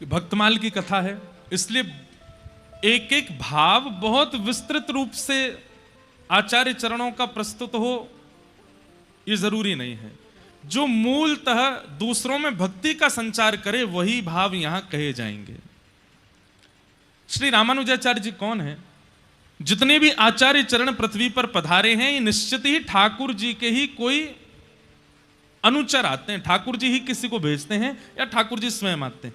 भक्तमाल की कथा है, इसलिए एक एक भाव बहुत विस्तृत रूप से आचार्य चरणों का प्रस्तुत हो ये जरूरी नहीं है। जो मूलतः दूसरों में भक्ति का संचार करे वही भाव यहां कहे जाएंगे। श्री रामानुजाचार्य जी कौन है? जितने भी आचार्य चरण पृथ्वी पर पधारे हैं ये निश्चित ही ठाकुर जी के ही कोई अनुचर आते हैं, ठाकुर जी ही किसी को भेजते हैं या ठाकुर जी स्वयं आते हैं।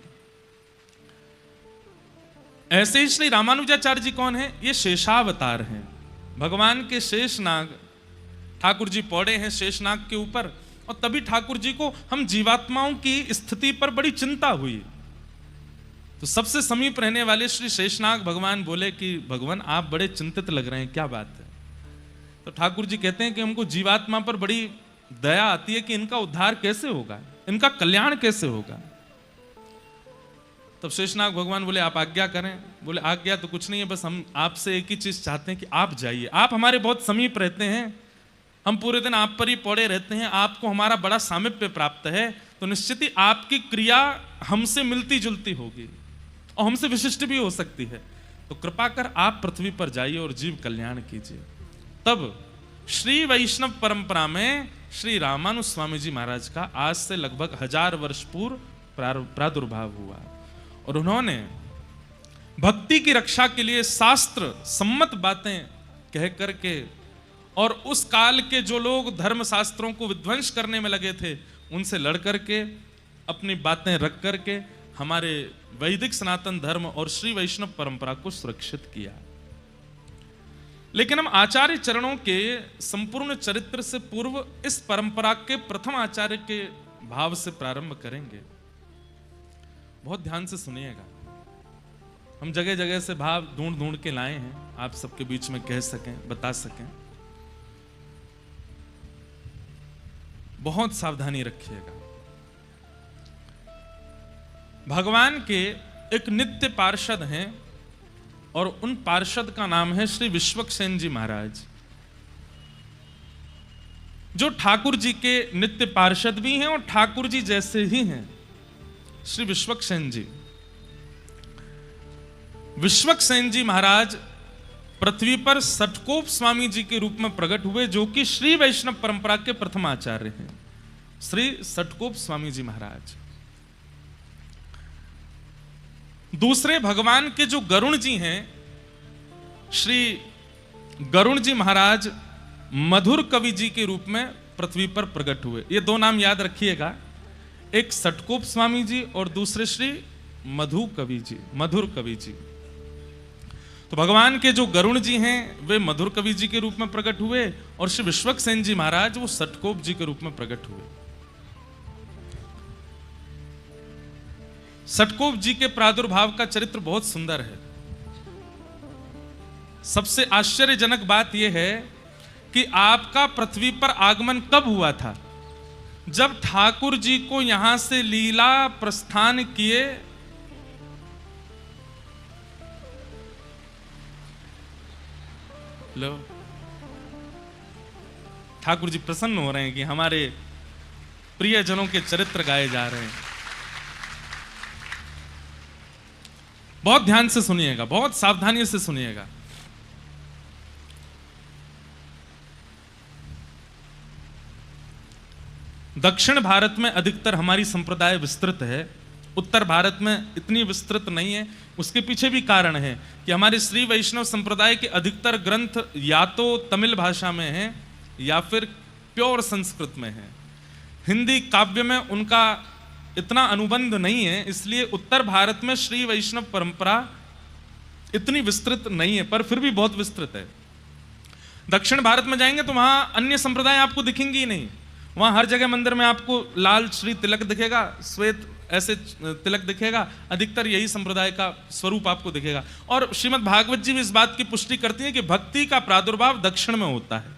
ऐसे ही श्री रामानुजाचार्य जी कौन है? ये शेषावतार हैं, भगवान के शेषनाग। ठाकुर जी पौड़े हैं शेषनाग के ऊपर, और तभी ठाकुर जी को हम जीवात्माओं की स्थिति पर बड़ी चिंता हुई। तो सबसे समीप रहने वाले श्री शेषनाग भगवान बोले कि भगवान आप बड़े चिंतित लग रहे हैं, क्या बात है? तो ठाकुर जी कहते हैं कि हमको जीवात्मा पर बड़ी दया आती है कि इनका उद्धार कैसे होगा, इनका कल्याण कैसे होगा। तब शेषनाग भगवान बोले आप आज्ञा करें। बोले आज्ञा तो कुछ नहीं है, बस हम आपसे एक ही चीज चाहते हैं कि आप जाइए, आप हमारे बहुत समीप रहते हैं, हम पूरे दिन आप पर ही पड़े रहते हैं, आपको हमारा बड़ा सामिप्य प्राप्त है, तो निश्चित ही आपकी क्रिया हमसे मिलती जुलती होगी और हमसे विशिष्ट भी हो सकती है, तो कृपा कर आप पृथ्वी पर जाइए और जीव कल्याण कीजिए। तब श्री वैष्णव परंपरा में श्री रामानु स्वामी जी महाराज का आज से लगभग 1000 वर्ष पूर्व प्रादुर्भाव हुआ, और उन्होंने भक्ति की रक्षा के लिए शास्त्र सम्मत बातें कह करके, और उस काल के जो लोग धर्म शास्त्रों को विध्वंस करने में लगे थे उनसे लड़ करके, अपनी बातें रख करके हमारे वैदिक सनातन धर्म और श्री वैष्णव परंपरा को सुरक्षित किया। लेकिन हम आचार्य चरणों के संपूर्ण चरित्र से पूर्व इस परंपरा के प्रथम आचार्य के भाव से प्रारंभ करेंगे। बहुत ध्यान से सुनिएगा, हम जगह जगह से भाव ढूंढ ढूंढ के लाए हैं, आप सबके बीच में कह सकें, बता सकें। बहुत सावधानी रखिएगा। भगवान के एक नित्य पार्षद हैं और उन पार्षद का नाम है श्री विश्वक्सेन जी महाराज, जो ठाकुर जी के नित्य पार्षद भी हैं और ठाकुर जी जैसे ही हैं। श्री विश्वक्सेन जी, विश्वक्सेन जी महाराज पृथ्वी पर सटकोप स्वामी जी के रूप में प्रकट हुए, जो कि श्री वैष्णव परंपरा के प्रथम आचार्य हैं, श्री सटकोप स्वामी जी महाराज। दूसरे भगवान के जो गरुण जी हैं, श्री गरुण जी महाराज मधुर कवि जी के रूप में पृथ्वी पर प्रकट हुए। ये दो नाम याद रखिएगा, एक सटकोप स्वामी जी और दूसरे श्री मधुर कवि जी। तो भगवान के जो गरुण जी हैं वे मधुर कवि जी के रूप में प्रकट हुए, और श्री विश्वक्सेन जी महाराज वो सटकोप जी के रूप में प्रकट हुए। सटकोप जी के प्रादुर्भाव का चरित्र बहुत सुंदर है। सबसे आश्चर्यजनक बात यह है कि आपका पृथ्वी पर आगमन कब हुआ था? जब ठाकुर जी को यहां से लीला प्रस्थान किए लो, ठाकुर जी प्रसन्न हो रहे हैं कि हमारे प्रियजनों के चरित्र गाए जा रहे हैं। बहुत ध्यान से सुनिएगा, बहुत सावधानी से सुनिएगा। दक्षिण भारत में अधिकतर हमारी संप्रदाय विस्तृत है, उत्तर भारत में इतनी विस्तृत नहीं है। उसके पीछे भी कारण है कि हमारे श्री वैष्णव संप्रदाय के अधिकतर ग्रंथ या तो तमिल भाषा में हैं या फिर प्योर संस्कृत में हैं। हिंदी काव्य में उनका इतना अनुबंध नहीं है, इसलिए उत्तर भारत में श्री वैष्णव परंपरा इतनी विस्तृत नहीं है, पर फिर भी बहुत विस्तृत है। दक्षिण भारत में जाएंगे तो वहां अन्य संप्रदाय आपको दिखेंगी ही नहीं। वहां हर जगह मंदिर में आपको लाल श्री तिलक दिखेगा, श्वेत ऐसे तिलक दिखेगा, अधिकतर यही संप्रदाय का स्वरूप आपको दिखेगा। और श्रीमद् भागवत जी भी इस बात की पुष्टि करती है कि भक्ति का प्रादुर्भाव दक्षिण में होता है।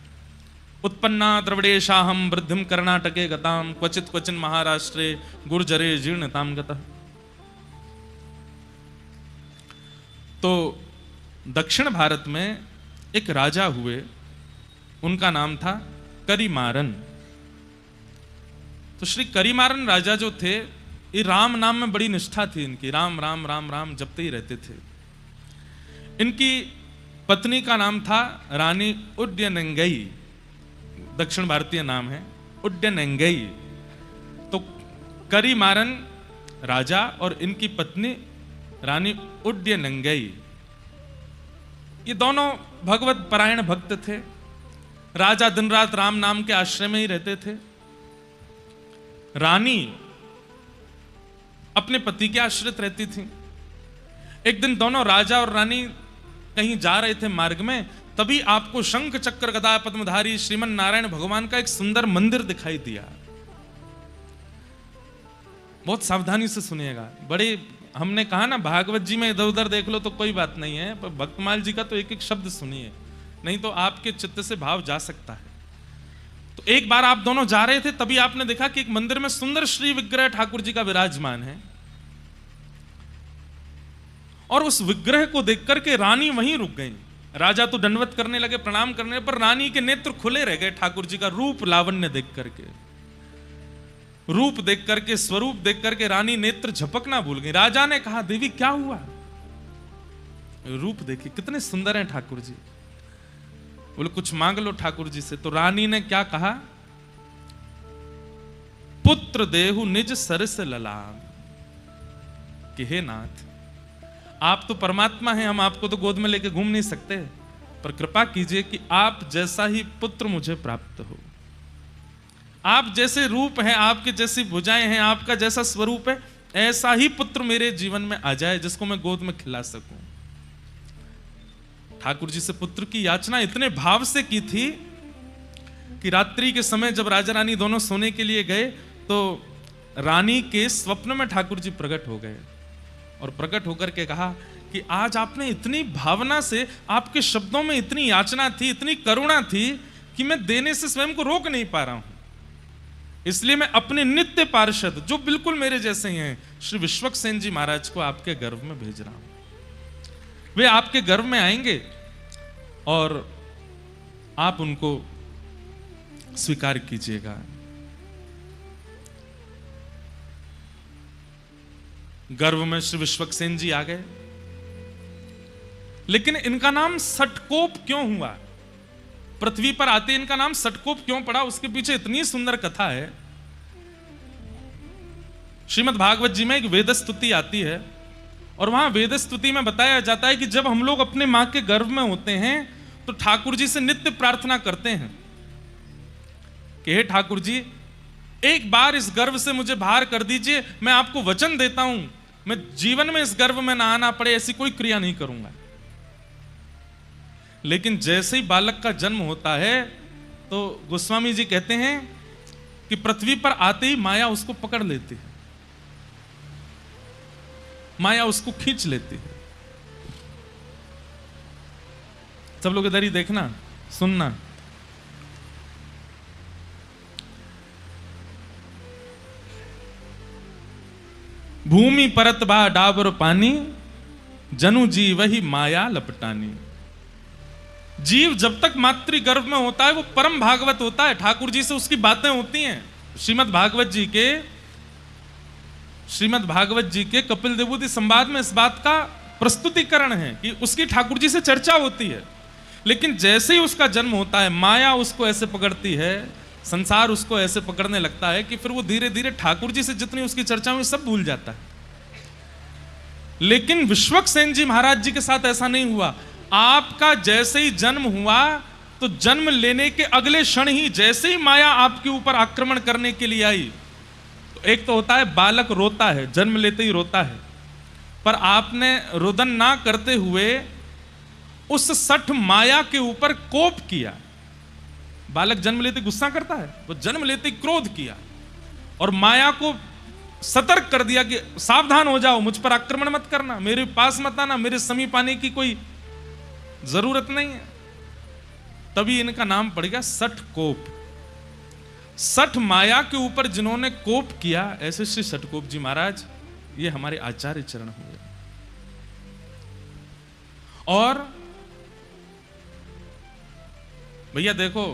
उत्पन्ना द्रविड़ेशाहम वृद्धिम कर्णाटके गताम क्वचित क्वचिन महाराष्ट्रे गुर्जरे जीर्णताम गतः। तो दक्षिण भारत में एक राजा हुए, उनका नाम था करिमारन। तो श्री करिमारन राजा जो थे ये राम नाम में बड़ी निष्ठा थी इनकी, राम राम राम राम जपते ही रहते थे। इनकी पत्नी का नाम था रानी उड्डयनंगई, दक्षिण भारतीय नाम है उड्डयनंगई। तो करीमारन राजा और इनकी पत्नी रानी उड्डयनंगई, ये दोनों भगवत परायण भक्त थे। राजा दिन रात राम नाम के आश्रय में ही रहते थे। रानी अपने पति के आश्रित रहती थी। एक दिन दोनों राजा और रानी कहीं जा रहे थे मार्ग में, तभी आपको शंख चक्र गदा पद्मधारी श्रीमन नारायण भगवान का एक सुंदर मंदिर दिखाई दिया। बहुत सावधानी से सुनिएगा, बड़े हमने कहा ना भागवत जी में इधर उधर देख लो तो कोई बात नहीं है, पर भक्तमाल जी का तो एक एक शब्द सुनिए, नहीं तो आपके चित्त से भाव जा सकता है। तो एक बार आप दोनों जा रहे थे, तभी आपने देखा कि एक मंदिर में सुंदर श्री विग्रह ठाकुर जी का विराजमान है, और उस विग्रह को देख करके रानी वहीं रुक गई। राजा तो दंडवत करने लगे, प्रणाम करने पर रानी के नेत्र खुले रह गए ठाकुर जी का रूप लावण्य देख करके। रूप देख करके, स्वरूप देख करके रानी नेत्र झपकना भूल गई। राजा ने कहा, देवी क्या हुआ? रूप देखिए कितने सुंदर हैं ठाकुर जी। बोले कुछ मांग लो ठाकुर जी से। तो रानी ने क्या कहा, पुत्र देहु निज सरस ललाम, कि हे नाथ आप तो परमात्मा हैं, हम आपको तो गोद में लेके घूम नहीं सकते, पर कृपा कीजिए कि आप जैसा ही पुत्र मुझे प्राप्त हो। आप जैसे रूप हैं, आपके जैसी भुजाएं हैं, आपका जैसा स्वरूप है, ऐसा ही पुत्र मेरे जीवन में आ जाए जिसको मैं गोद में खिला सकूं। ठाकुर जी से पुत्र की याचना इतने भाव से की थी कि रात्रि के समय जब राजा रानी दोनों सोने के लिए गए तो रानी के स्वप्न में ठाकुर जी प्रकट हो गए और प्रकट होकर के कहा कि आज आपने इतनी भावना से, आपके शब्दों में इतनी याचना थी, इतनी करुणा थी कि मैं देने से स्वयं को रोक नहीं पा रहा हूं, इसलिए मैं अपने नित्य पार्षद जो बिल्कुल मेरे जैसे ही हैं श्री विश्वक्सेन जी महाराज को आपके गर्भ में भेज रहा हूं। वे आपके गर्भ में आएंगे और आप उनको स्वीकार कीजिएगा। गर्भ में श्री विश्वक्सेन जी आ गए, लेकिन इनका नाम सटकोप क्यों हुआ? पृथ्वी पर आते इनका नाम सटकोप क्यों पड़ा? उसके पीछे इतनी सुंदर कथा है। श्रीमद् भागवत जी में एक वेद स्तुति आती है और वहां वेद स्तुति में बताया जाता है कि जब हम लोग अपने मां के गर्भ में होते हैं तो ठाकुर जी से नित्य प्रार्थना करते हैं कि हे ठाकुर जी एक बार इस गर्भ से मुझे बाहर कर दीजिए, मैं आपको वचन देता हूं मैं जीवन में इस गर्भ में ना आना पड़े ऐसी कोई क्रिया नहीं करूंगा। लेकिन जैसे ही बालक का जन्म होता है तो गोस्वामी जी कहते हैं कि पृथ्वी पर आते ही माया उसको पकड़ लेती है, माया उसको खींच लेती है। सब लोग इधर ही देखना सुनना। भूमि परत बा डाबर पानी, जनु जी वही माया लपटानी। जीव जब तक मातृ गर्भ में होता है वो परम भागवत होता है, ठाकुर जी से उसकी बातें होती हैं। श्रीमद् भागवत जी के कपिल देवभूति संवाद में इस बात का प्रस्तुतिकरण है कि उसकी ठाकुर जी से चर्चा होती है। लेकिन जैसे ही उसका जन्म होता है माया उसको ऐसे पकड़ती है, संसार उसको ऐसे पकड़ने लगता है कि फिर वो धीरे धीरे ठाकुर जी से जितनी उसकी चर्चा हुई सब भूल जाता है। लेकिन विश्वक्सेन जी महाराज जी के साथ ऐसा नहीं हुआ। आपका जैसे ही जन्म हुआ तो जन्म लेने के अगले क्षण ही जैसे ही माया आपके ऊपर आक्रमण करने के लिए आई, तो एक तो होता है बालक रोता है, जन्म लेते ही रोता है, पर आपने रुदन ना करते हुए उस सठ माया के ऊपर कोप किया। बालक जन्म लेते गुस्सा करता है, वो जन्म लेते क्रोध किया और माया को सतर्क कर दिया कि सावधान हो जाओ, मुझ पर आक्रमण मत करना, मेरे पास मत आना, मेरे समीप आने की कोई जरूरत नहीं है। तभी इनका नाम पड़ गया सठ कोप। सठ माया के ऊपर जिन्होंने कोप किया ऐसे श्री सठकोप जी महाराज ये हमारे आचार्य चरण हुए। और भैया देखो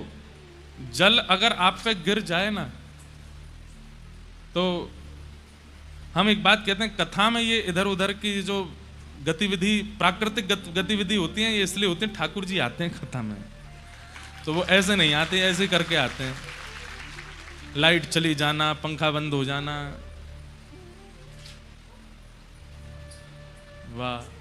जल अगर आप पे गिर जाए ना तो हम एक बात कहते हैं, कथा में ये इधर उधर की जो गतिविधि, प्राकृतिक गतिविधि होती हैं, ये इसलिए होती हैं ठाकुर जी आते हैं कथा में, तो वो ऐसे नहीं आते, ऐसे करके आते हैं। लाइट चली जाना, पंखा बंद हो जाना, वाह।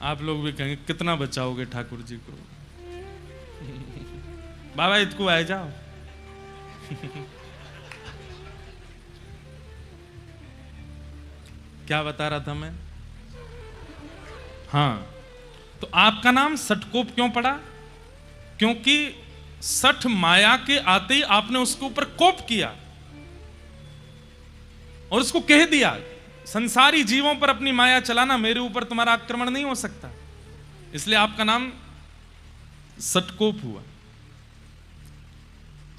आप लोग भी कहेंगे कितना बचाओगे ठाकुर जी को। बाबा इतको आ जाओ। क्या बता रहा था मैं? हाँ, तो आपका नाम सटकोप क्यों पड़ा? क्योंकि सठ माया के आते ही आपने उसके ऊपर कोप किया और उसको कह दिया, संसारी जीवों पर अपनी माया चलाना, मेरे ऊपर तुम्हारा आक्रमण नहीं हो सकता। इसलिए आपका नाम सटकोप हुआ।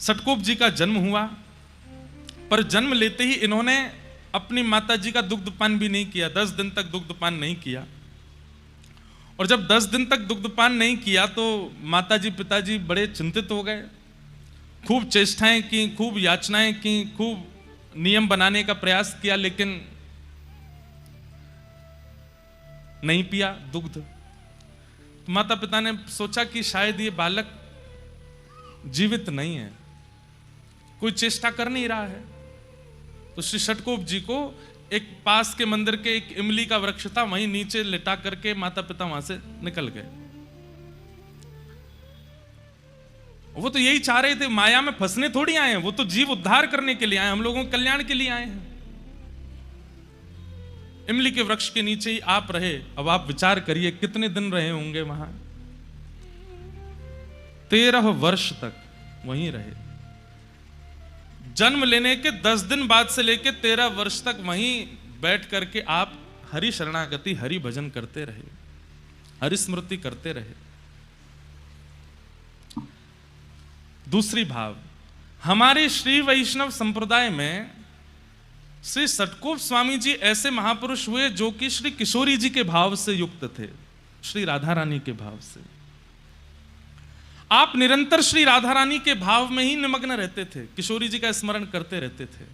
सटकोप जी का जन्म हुआ, पर जन्म लेते ही इन्होंने अपनी माता जी का दुग्धपान भी नहीं किया। 10 दिन तक दुग्धपान नहीं किया। और जब 10 दिन तक दुग्धपान नहीं किया तो माताजी पिताजी बड़े चिंतित हो गए। खूब चेष्टाएं की, खूब याचनाएं की, खूब नियम बनाने का प्रयास किया, लेकिन नहीं पिया दुग्ध। तो माता पिता ने सोचा कि शायद ये बालक जीवित नहीं है, कोई चेष्टा कर नहीं रहा है। तो श्री सटकोप जी को एक पास के मंदिर के एक इमली का वृक्ष था, वहीं नीचे लिटा करके माता पिता वहां से निकल गए। वो तो यही चाह रहे थे, माया में फंसने थोड़ी आए हैं, वो तो जीव उद्धार करने के लिए आए, हम लोगों के कल्याण के लिए आए हैं। इमली के वृक्ष के नीचे ही आप रहे। अब आप विचार करिए कितने दिन रहे होंगे वहां। 13 वर्ष तक वहीं रहे। जन्म लेने के 10 दिन बाद से लेकर 13 वर्ष तक वहीं बैठ करके आप हरि शरणागति, हरि भजन करते रहे, हरि स्मृति करते रहे। दूसरी भाव, हमारे श्री वैष्णव संप्रदाय में श्री सटकोप स्वामी जी ऐसे महापुरुष हुए जो कि श्री किशोरी जी के भाव से युक्त थे, श्री राधा रानी के भाव से। आप निरंतर श्री राधा रानी के भाव में ही निमग्न रहते थे, किशोरी जी का स्मरण करते रहते थे।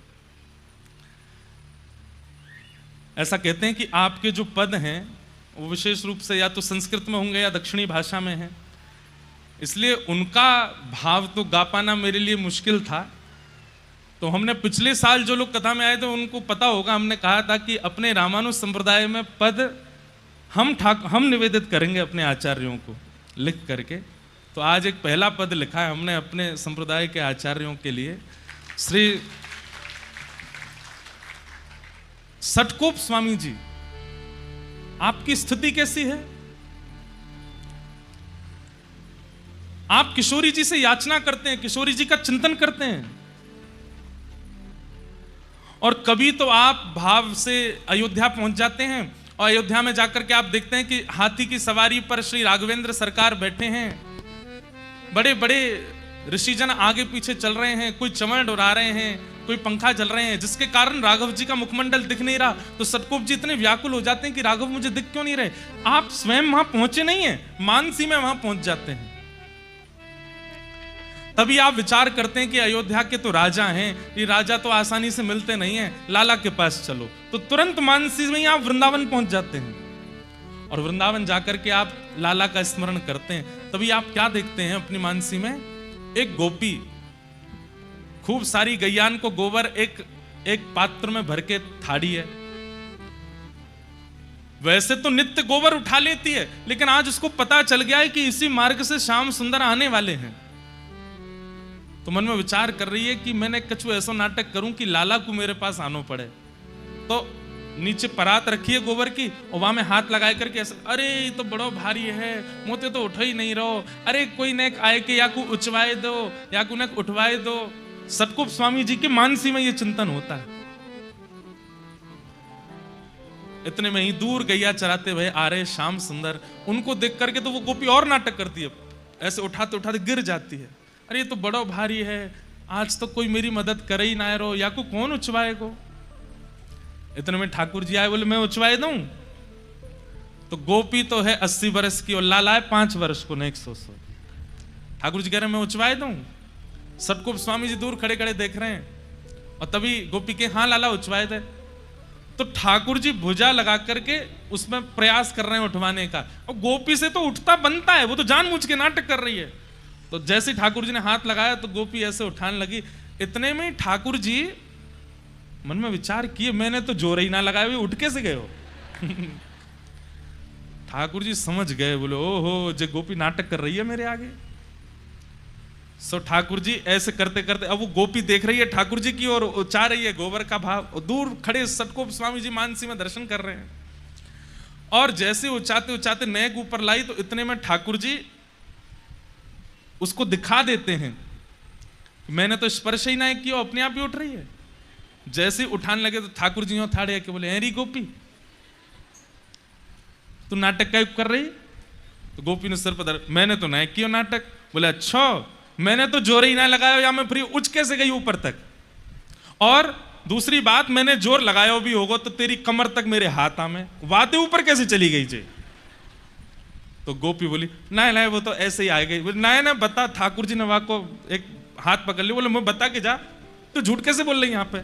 ऐसा कहते हैं कि आपके जो पद हैं वो विशेष रूप से या तो संस्कृत में होंगे या दक्षिणी भाषा में हैं, इसलिए उनका भाव तो गा पाना मेरे लिए मुश्किल था। तो हमने पिछले साल जो लोग कथा में आए थे उनको पता होगा, हमने कहा था कि अपने रामानुज संप्रदाय में पद हम निवेदित करेंगे अपने आचार्यों को लिख करके। तो आज एक पहला पद लिखा है हमने अपने संप्रदाय के आचार्यों के लिए। श्री सटकोप स्वामी जी, आपकी स्थिति कैसी है? आप किशोरी जी से याचना करते हैं, किशोरी जी का चिंतन करते हैं, और कभी तो आप भाव से अयोध्या पहुंच जाते हैं और अयोध्या में जाकर के आप देखते हैं कि हाथी की सवारी पर श्री राघवेंद्र सरकार बैठे हैं, बड़े बड़े ऋषिजन आगे पीछे चल रहे हैं, कोई चमड़ उड़ा रहे हैं, कोई पंखा जल रहे हैं, जिसके कारण राघव जी का मुखमंडल दिख नहीं रहा। तो सटकोप जी इतने व्याकुल हो जाते हैं कि राघव मुझे दिख क्यों नहीं रहे। आप स्वयं वहां पहुंचे नहीं है, मानसी में वहां पहुंच जाते हैं। तभी आप विचार करते हैं कि अयोध्या के तो राजा हैं, ये राजा तो आसानी से मिलते नहीं हैं, लाला के पास चलो। तो तुरंत मानसी में ही आप वृंदावन पहुंच जाते हैं और वृंदावन जाकर के आप लाला का स्मरण करते हैं। तभी आप क्या देखते हैं अपनी मानसी में? एक गोपी खूब सारी गैयान को गोबर एक पात्र में भर के थाड़ी है। वैसे तो नित्य गोबर उठा लेती है, लेकिन आज उसको पता चल गया है कि इसी मार्ग से श्याम सुंदर आने वाले हैं। तो मन में विचार कर रही है कि मैंने कछु ऐसा नाटक करूं कि लाला को मेरे पास आनो पड़े। तो नीचे परात रखी है गोबर की और वहां में हाथ लगाए करके ऐसा, अरे ये तो बड़ो भारी है, मोते तो उठो ही नहीं रहो, अरे कोई नेक आए के या को उचवाए दो या को नेक उठवाए दो। सटकोप स्वामी जी के मानसी में ये चिंतन होता है। इतने में ही दूर गैया चराते हुए आ रहे श्याम सुंदर, उनको देख करके तो वो गोपी और नाटक करती है, ऐसे उठाते उठाते गिर जाती है। अरे ये तो बड़ो भारी है, आज तो कोई मेरी मदद करे ही ना रो, या को कौन उचवाएगो। इतने में ठाकुर जी आए, बोले मैं उचवाए दूं। तो गोपी तो है 80 वर्ष की और लाला है 5 वर्ष को, नहीं 100। ठाकुर जी कह रहे हैं मैं उचवाए दूं। सटकोप स्वामी जी दूर खड़े खड़े देख रहे हैं और तभी गोपी के हाँ लाला उचवाए दे। तो ठाकुर जी भुजा लगा करके उसमें प्रयास कर रहे हैं उठवाने का, और गोपी से तो उठता बनता है, वो तो जानबूझ के नाटक कर रही है। तो जैसे ठाकुर जी ने हाथ लगाया तो गोपी ऐसे उठाने लगी। इतने में ठाकुर जी मन में विचार किए, मैंने तो जोर ही ना लगाया, उठ कैसे गए हो? ठाकुर जी समझ गए, बोले ओहो जे गोपी नाटक कर रही है मेरे आगे। सो ठाकुर जी ऐसे करते करते, अब वो गोपी देख रही है ठाकुर जी की और चाह रही है गोबर का भाव, और दूर खड़े सटकोप स्वामी जी मानसी में दर्शन कर रहे हैं। और जैसे उचाते उचाते नेक ऊपर लाई तो इतने में ठाकुर जी उसको दिखा देते हैं, मैंने तो स्पर्श ही ना किया, अपने आप ही उठ रही है। जैसे उठाने लगे तो ठाकुर जी ठाड़े के बोले एरी गोपी तू नाटक का कर रही? तो गोपी ने सिर पर, मैंने तो नहीं किया नाटक। बोले अच्छा, मैंने तो जोर ही ना लगाया, या मैं फिर उच कैसे गई ऊपर तक? और दूसरी बात, मैंने जोर लगाया भी होगा तो तेरी कमर तक मेरे हाथ में बातें ऊपर कैसे चली गई जे? तो गोपी बोली नहीं नहीं वो तो ऐसे ही आ गई। नहीं ना बता, ठाकुर जी ने वहां को एक हाथ पकड़ लिया, बोले मैं बता के जा, तो झूठ कैसे बोल रही यहाँ पे?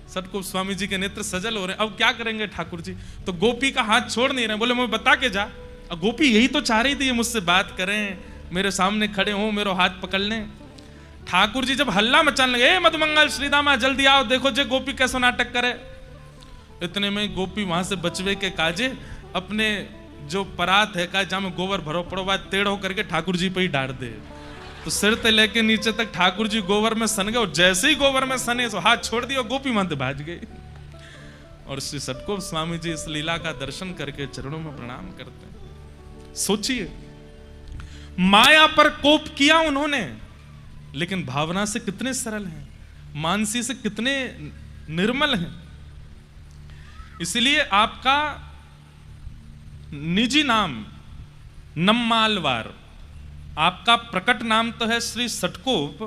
सटकोप स्वामी जी के नेत्र सजल हो रहे हैं, अब क्या करेंगे ठाकुर जी? तो गोपी का हाथ छोड़ नहीं रहे, बोले मैं बता के जा। अब गोपी यही तो चाह रही थी मुझसे बात करें, मेरे सामने खड़े हो, मेरा हाथ पकड़ लें। ठाकुर जी जब हल्ला मचाने लगे, मधुमंगल श्रीदामा जल्दी आओ, देखो जे गोपी कैसा नाटक करे। इतने में गोपी वहां से बचवे के काजे अपने जो परात है का जहां में गोबर भरो पड़ो बात टेढ़ होकर के ठाकुर जी पे ही डाल दे। तो सिर से लेके नीचे तक ठाकुर जी गोबर में सन गए, और जैसे ही गोबर में सने तो हाथ छोड़ दिया, गोपी मंद भाज गई। और श्री सटकोप स्वामी जी इस लीला का दर्शन करके चरणों में प्रणाम करते हैं। सोचिए, माया पर कोप किया उन्होंने, लेकिन भावना से कितने सरल हैं, मानसी से कितने निर्मल हैं। इसलिए आपका निजी नाम नम्मालवार, आपका प्रकट नाम तो है श्री सटकोप,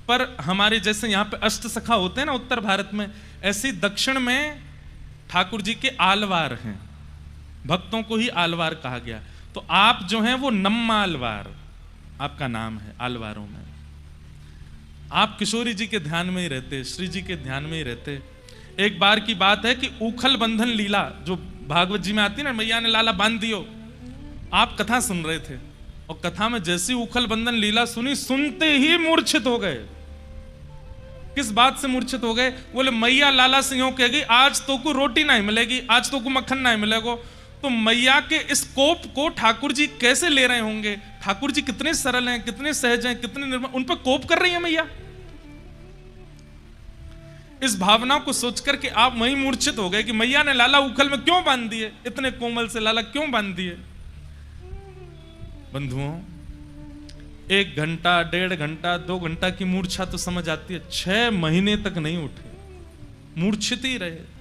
पर हमारे जैसे यहां पे अष्ट सखा होते हैं ना उत्तर भारत में, ऐसे दक्षिण में ठाकुर जी के आलवार हैं, भक्तों को ही आलवार कहा गया। तो आप जो हैं वो नम्मालवार आपका नाम है आलवारों में। आप किशोरी जी के ध्यान में ही रहते, श्री जी के ध्यान में ही रहते। एक बार की बात है कि उखल बंधन लीला जो भागवत जी में आती है ना, मैया ने लाला बांध दियो, आप कथा सुन रहे थे और कथा में जैसी उखल बंधन लीला सुनी, सुनते ही मूर्छित हो गए। किस बात से मूर्छित हो गए? बोले मैया लाला सिंह कह गई आज तो को रोटी नहीं मिलेगी, आज तो को मक्खन नहीं मिलेगा। तो मैया के इस कोप को ठाकुर जी कैसे ले रहे होंगे? ठाकुर जी कितने सरल हैं, कितने सहज हैं, कितने निर्मल, उन पर कोप कर रही है मैया। इस भावना को सोचकर के आप वहीं मूर्छित हो गए कि मैया ने लाला उखल में क्यों बांध दिए, इतने कोमल से लाला क्यों बांध दिए। बंधुओं, 1 घंटा 1.5 घंटा 2 घंटा की मूर्छा तो समझ आती है, 6 महीने तक नहीं उठे, मूर्छित ही रहे।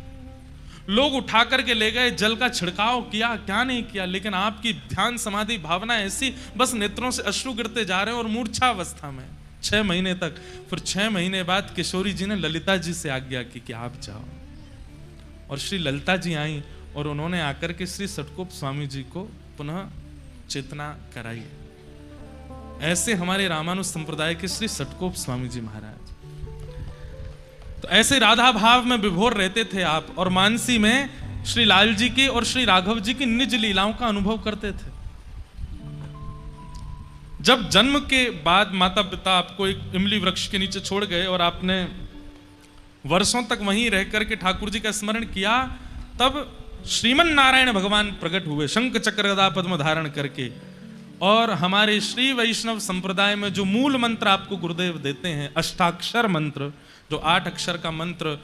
लोग उठा करके ले गए, जल का छिड़काव किया, क्या नहीं किया, लेकिन आपकी ध्यान समाधि भावना ऐसी, बस नेत्रों से अश्रु गिरते जा रहे हैं और मूर्छा अवस्था में 6 महीने तक। फिर 6 महीने बाद किशोरी जी ने ललिता जी से आज्ञा की कि आप जाओ, और श्री ललिता जी आई और उन्होंने आकर के श्री सटकोप स्वामी जी को पुनः चेतना कराई। ऐसे हमारे रामानुज संप्रदाय के श्री सटकोप स्वामी जी महाराज, तो ऐसे राधा भाव में विभोर रहते थे आप, और मानसी में श्री लाल जी की और श्री राघव जी की निज लीलाओं का अनुभव करते थे। जब जन्म के बाद माता पिता आपको एक इमली वृक्ष के नीचे छोड़ गए और आपने वर्षों तक वहीं रह करके ठाकुर जी का स्मरण किया, तब श्रीमन नारायण भगवान प्रकट हुए शंख चक्र गदा पद्म धारण करके। और हमारे श्री वैष्णव संप्रदाय में जो मूल मंत्र आपको गुरुदेव देते हैं, अष्टाक्षर मंत्र, जो 8 अक्षर का मंत्र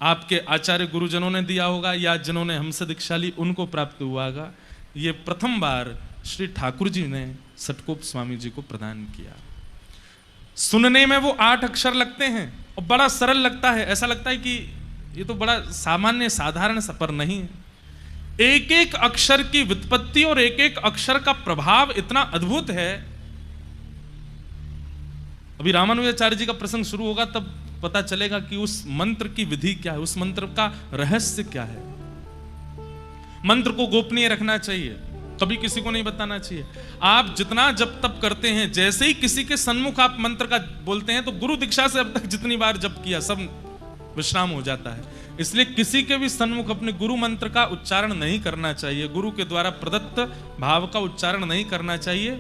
आपके आचार्य गुरुजनों ने दिया होगा या जिन्होंने हमसे दीक्षा ली उनको प्राप्त हुआ होगा, ये प्रथम बार श्री ठाकुर जी ने सटकोप स्वामी जी को प्रदान किया। सुनने में वो 8 अक्षर लगते हैं और बड़ा सरल लगता है, ऐसा लगता है कि ये तो बड़ा सामान्य साधारण सा, पर नहीं। एक एक अक्षर की व्युत्पत्ति और एक एक अक्षर का प्रभाव इतना अद्भुत है। अभी रामानुजाचार्य जी का प्रसंग शुरू होगा तब पता चलेगा कि उस मंत्र की विधि क्या है, उस मंत्र का रहस्य क्या है। मंत्र को गोपनीय रखना चाहिए, कभी किसी को नहीं बताना चाहिए। आप जितना जप तप करते हैं, जैसे ही किसी के सन्मुख आप मंत्र का बोलते हैं तो गुरु दीक्षा से अब तक जितनी बार जप किया सब विश्राम हो जाता है। इसलिए किसी के भी सन्मुख अपने गुरु मंत्र का उच्चारण नहीं करना चाहिए, गुरु के द्वारा प्रदत्त भाव का उच्चारण नहीं करना चाहिए।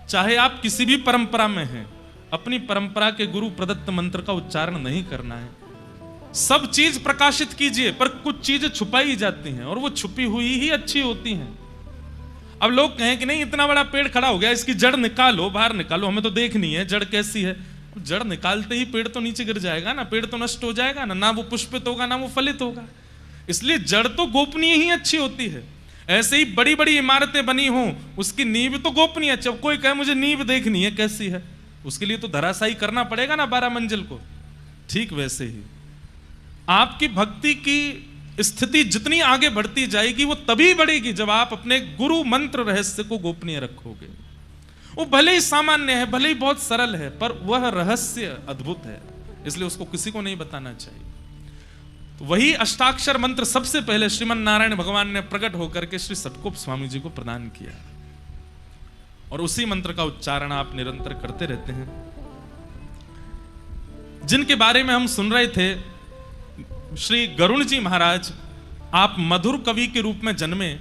चाहे आप किसी भी परंपरा में हैं, अपनी परंपरा के गुरु प्रदत्त मंत्र का उच्चारण नहीं करना है। सब चीज प्रकाशित कीजिए, पर कुछ चीजें छुपाई जाती हैं और वो छुपी हुई ही अच्छी होती हैं। अब लोग कहें कि नहीं इतना बड़ा पेड़ खड़ा हो गया, इसकी जड़ निकालो, बाहर निकालो, हमें तो देखनी है जड़ कैसी है। जड़ निकालते ही पेड़ तो नीचे गिर जाएगा ना, पेड़ तो नष्ट हो जाएगा ना वो पुष्पित होगा ना वो फलित होगा। इसलिए जड़ तो गोपनीय ही अच्छी होती है। ऐसे ही बड़ी बड़ी इमारतें बनी हों, उसकी नींव तो गोपनीय अच्छी। कोई कहे मुझे नींव देखनी है कैसी है, उसके लिए तो धराशायी करना पड़ेगा ना 12 मंजिल को। ठीक वैसे ही आपकी भक्ति की स्थिति जितनी आगे बढ़ती जाएगी वो तभी बढ़ेगी जब आप अपने गुरु मंत्र रहस्य को गोपनीय रखोगे। वो भले ही सामान्य है, भले ही बहुत सरल है, पर वह रहस्य अद्भुत है, इसलिए उसको किसी को नहीं बताना चाहिए। तो वही अष्टाक्षर मंत्र सबसे पहले श्रीमन नारायण भगवान ने प्रकट होकर के श्री सतकोप स्वामी जी को प्रदान किया, और उसी मंत्र का उच्चारण आप निरंतर करते रहते हैं। जिनके बारे में हम सुन रहे थे, श्री गरुण जी महाराज, आप मधुर कवि के रूप में जन्मे,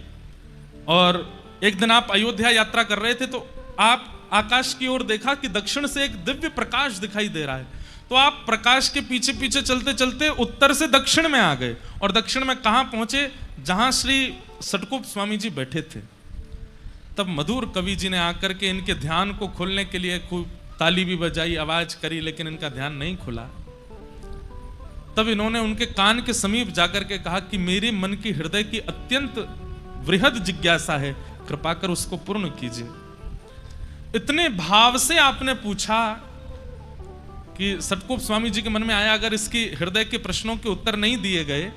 और एक दिन आप अयोध्या यात्रा कर रहे थे तो आप आकाश की ओर देखा कि दक्षिण से एक दिव्य प्रकाश दिखाई दे रहा है। तो आप प्रकाश के पीछे पीछे चलते चलते उत्तर से दक्षिण में आ गए, और दक्षिण में कहां पहुंचे, जहां श्री सतकोप स्वामी जी बैठे थे। तब मधुर कवि जी ने आकर के इनके ध्यान को खोलने के लिए खूब ताली भी बजाई, आवाज करी, लेकिन इनका ध्यान नहीं खुला। तब इन्होंने उनके कान के समीप जाकर के कहा कि मेरे मन की हृदय की अत्यंत वृहद जिज्ञासा है, कृपा कर उसको पूर्ण कीजिए। इतने भाव से आपने पूछा कि सतकोप स्वामी जी के मन में आया, अगर इसकी हृदय के प्रश्नों के उत्तर नहीं दिए गए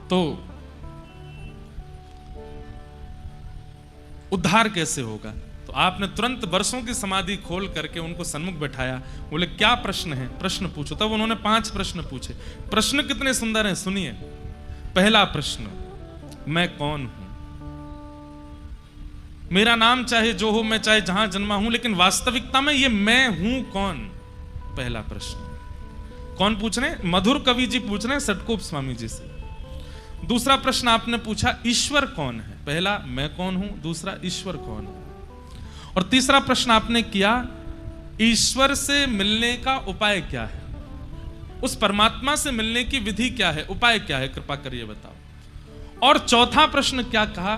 तो उद्धार कैसे होगा। तो आपने तुरंत वर्षों की समाधि खोल करके उनको सन्मुख बैठाया, बोले क्या प्रश्न है, प्रश्न पूछो। तब उन्होंने 5 प्रश्न पूछे। प्रश्न कितने सुंदर हैं, सुनिए। पहला प्रश्न, मैं कौन हूं? मेरा नाम चाहे जो हो, मैं चाहे जहां जन्मा हूं, लेकिन वास्तविकता में ये मैं हूं कौन? पहला प्रश्न कौन पूछ रहे हैं? मधुर कवि जी पूछ रहे हैं सतकोप स्वामी जी से। दूसरा प्रश्न आपने पूछा, ईश्वर कौन है? पहला मैं कौन हूं, दूसरा ईश्वर कौन है। और तीसरा प्रश्न आपने किया, ईश्वर से मिलने का उपाय क्या है, उस परमात्मा से मिलने की विधि क्या है, उपाय क्या है, कृपा करिए बताओ। और चौथा प्रश्न क्या कहा,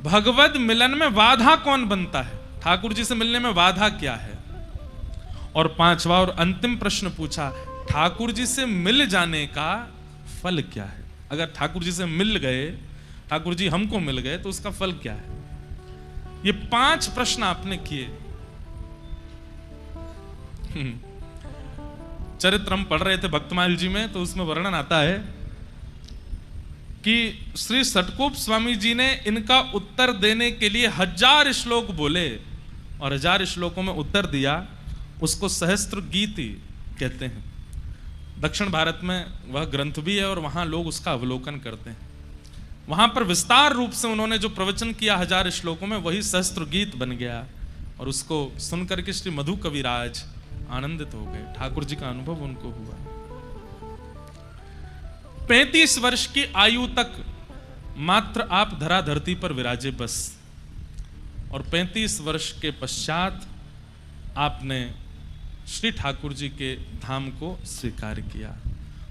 भगवद मिलन में बाधा कौन बनता है, ठाकुर जी से मिलने में बाधा क्या है। और पांचवा और अंतिम प्रश्न पूछा, ठाकुर जी से मिल जाने का फल क्या है। अगर ठाकुर जी से मिल गए, ठाकुर जी हमको मिल गए, तो उसका फल क्या है। ये 5 प्रश्न आपने किए। चरित्र हम पढ़ रहे थे भक्तमाल जी में, तो उसमें वर्णन आता है कि श्री सतकोप स्वामी जी ने इनका उत्तर देने के लिए 1000 श्लोक बोले, और 1000 श्लोकों में उत्तर दिया। उसको सहस्त्र गीति कहते हैं। दक्षिण भारत में वह ग्रंथ भी है और वहां लोग उसका अवलोकन करते हैं। वहां पर विस्तार रूप से उन्होंने जो प्रवचन किया 1000 श्लोकों में, वही सहस्त्र गीत बन गया, और उसको सुनकर के श्री मधु कविराज आनंदित हो गए। ठाकुर जी का अनुभव उनको हुआ। 35 वर्ष की आयु तक मात्र आप धरा धरती पर विराजे बस, और 35 वर्ष के पश्चात आपने श्री ठाकुर जी के धाम को स्वीकार किया।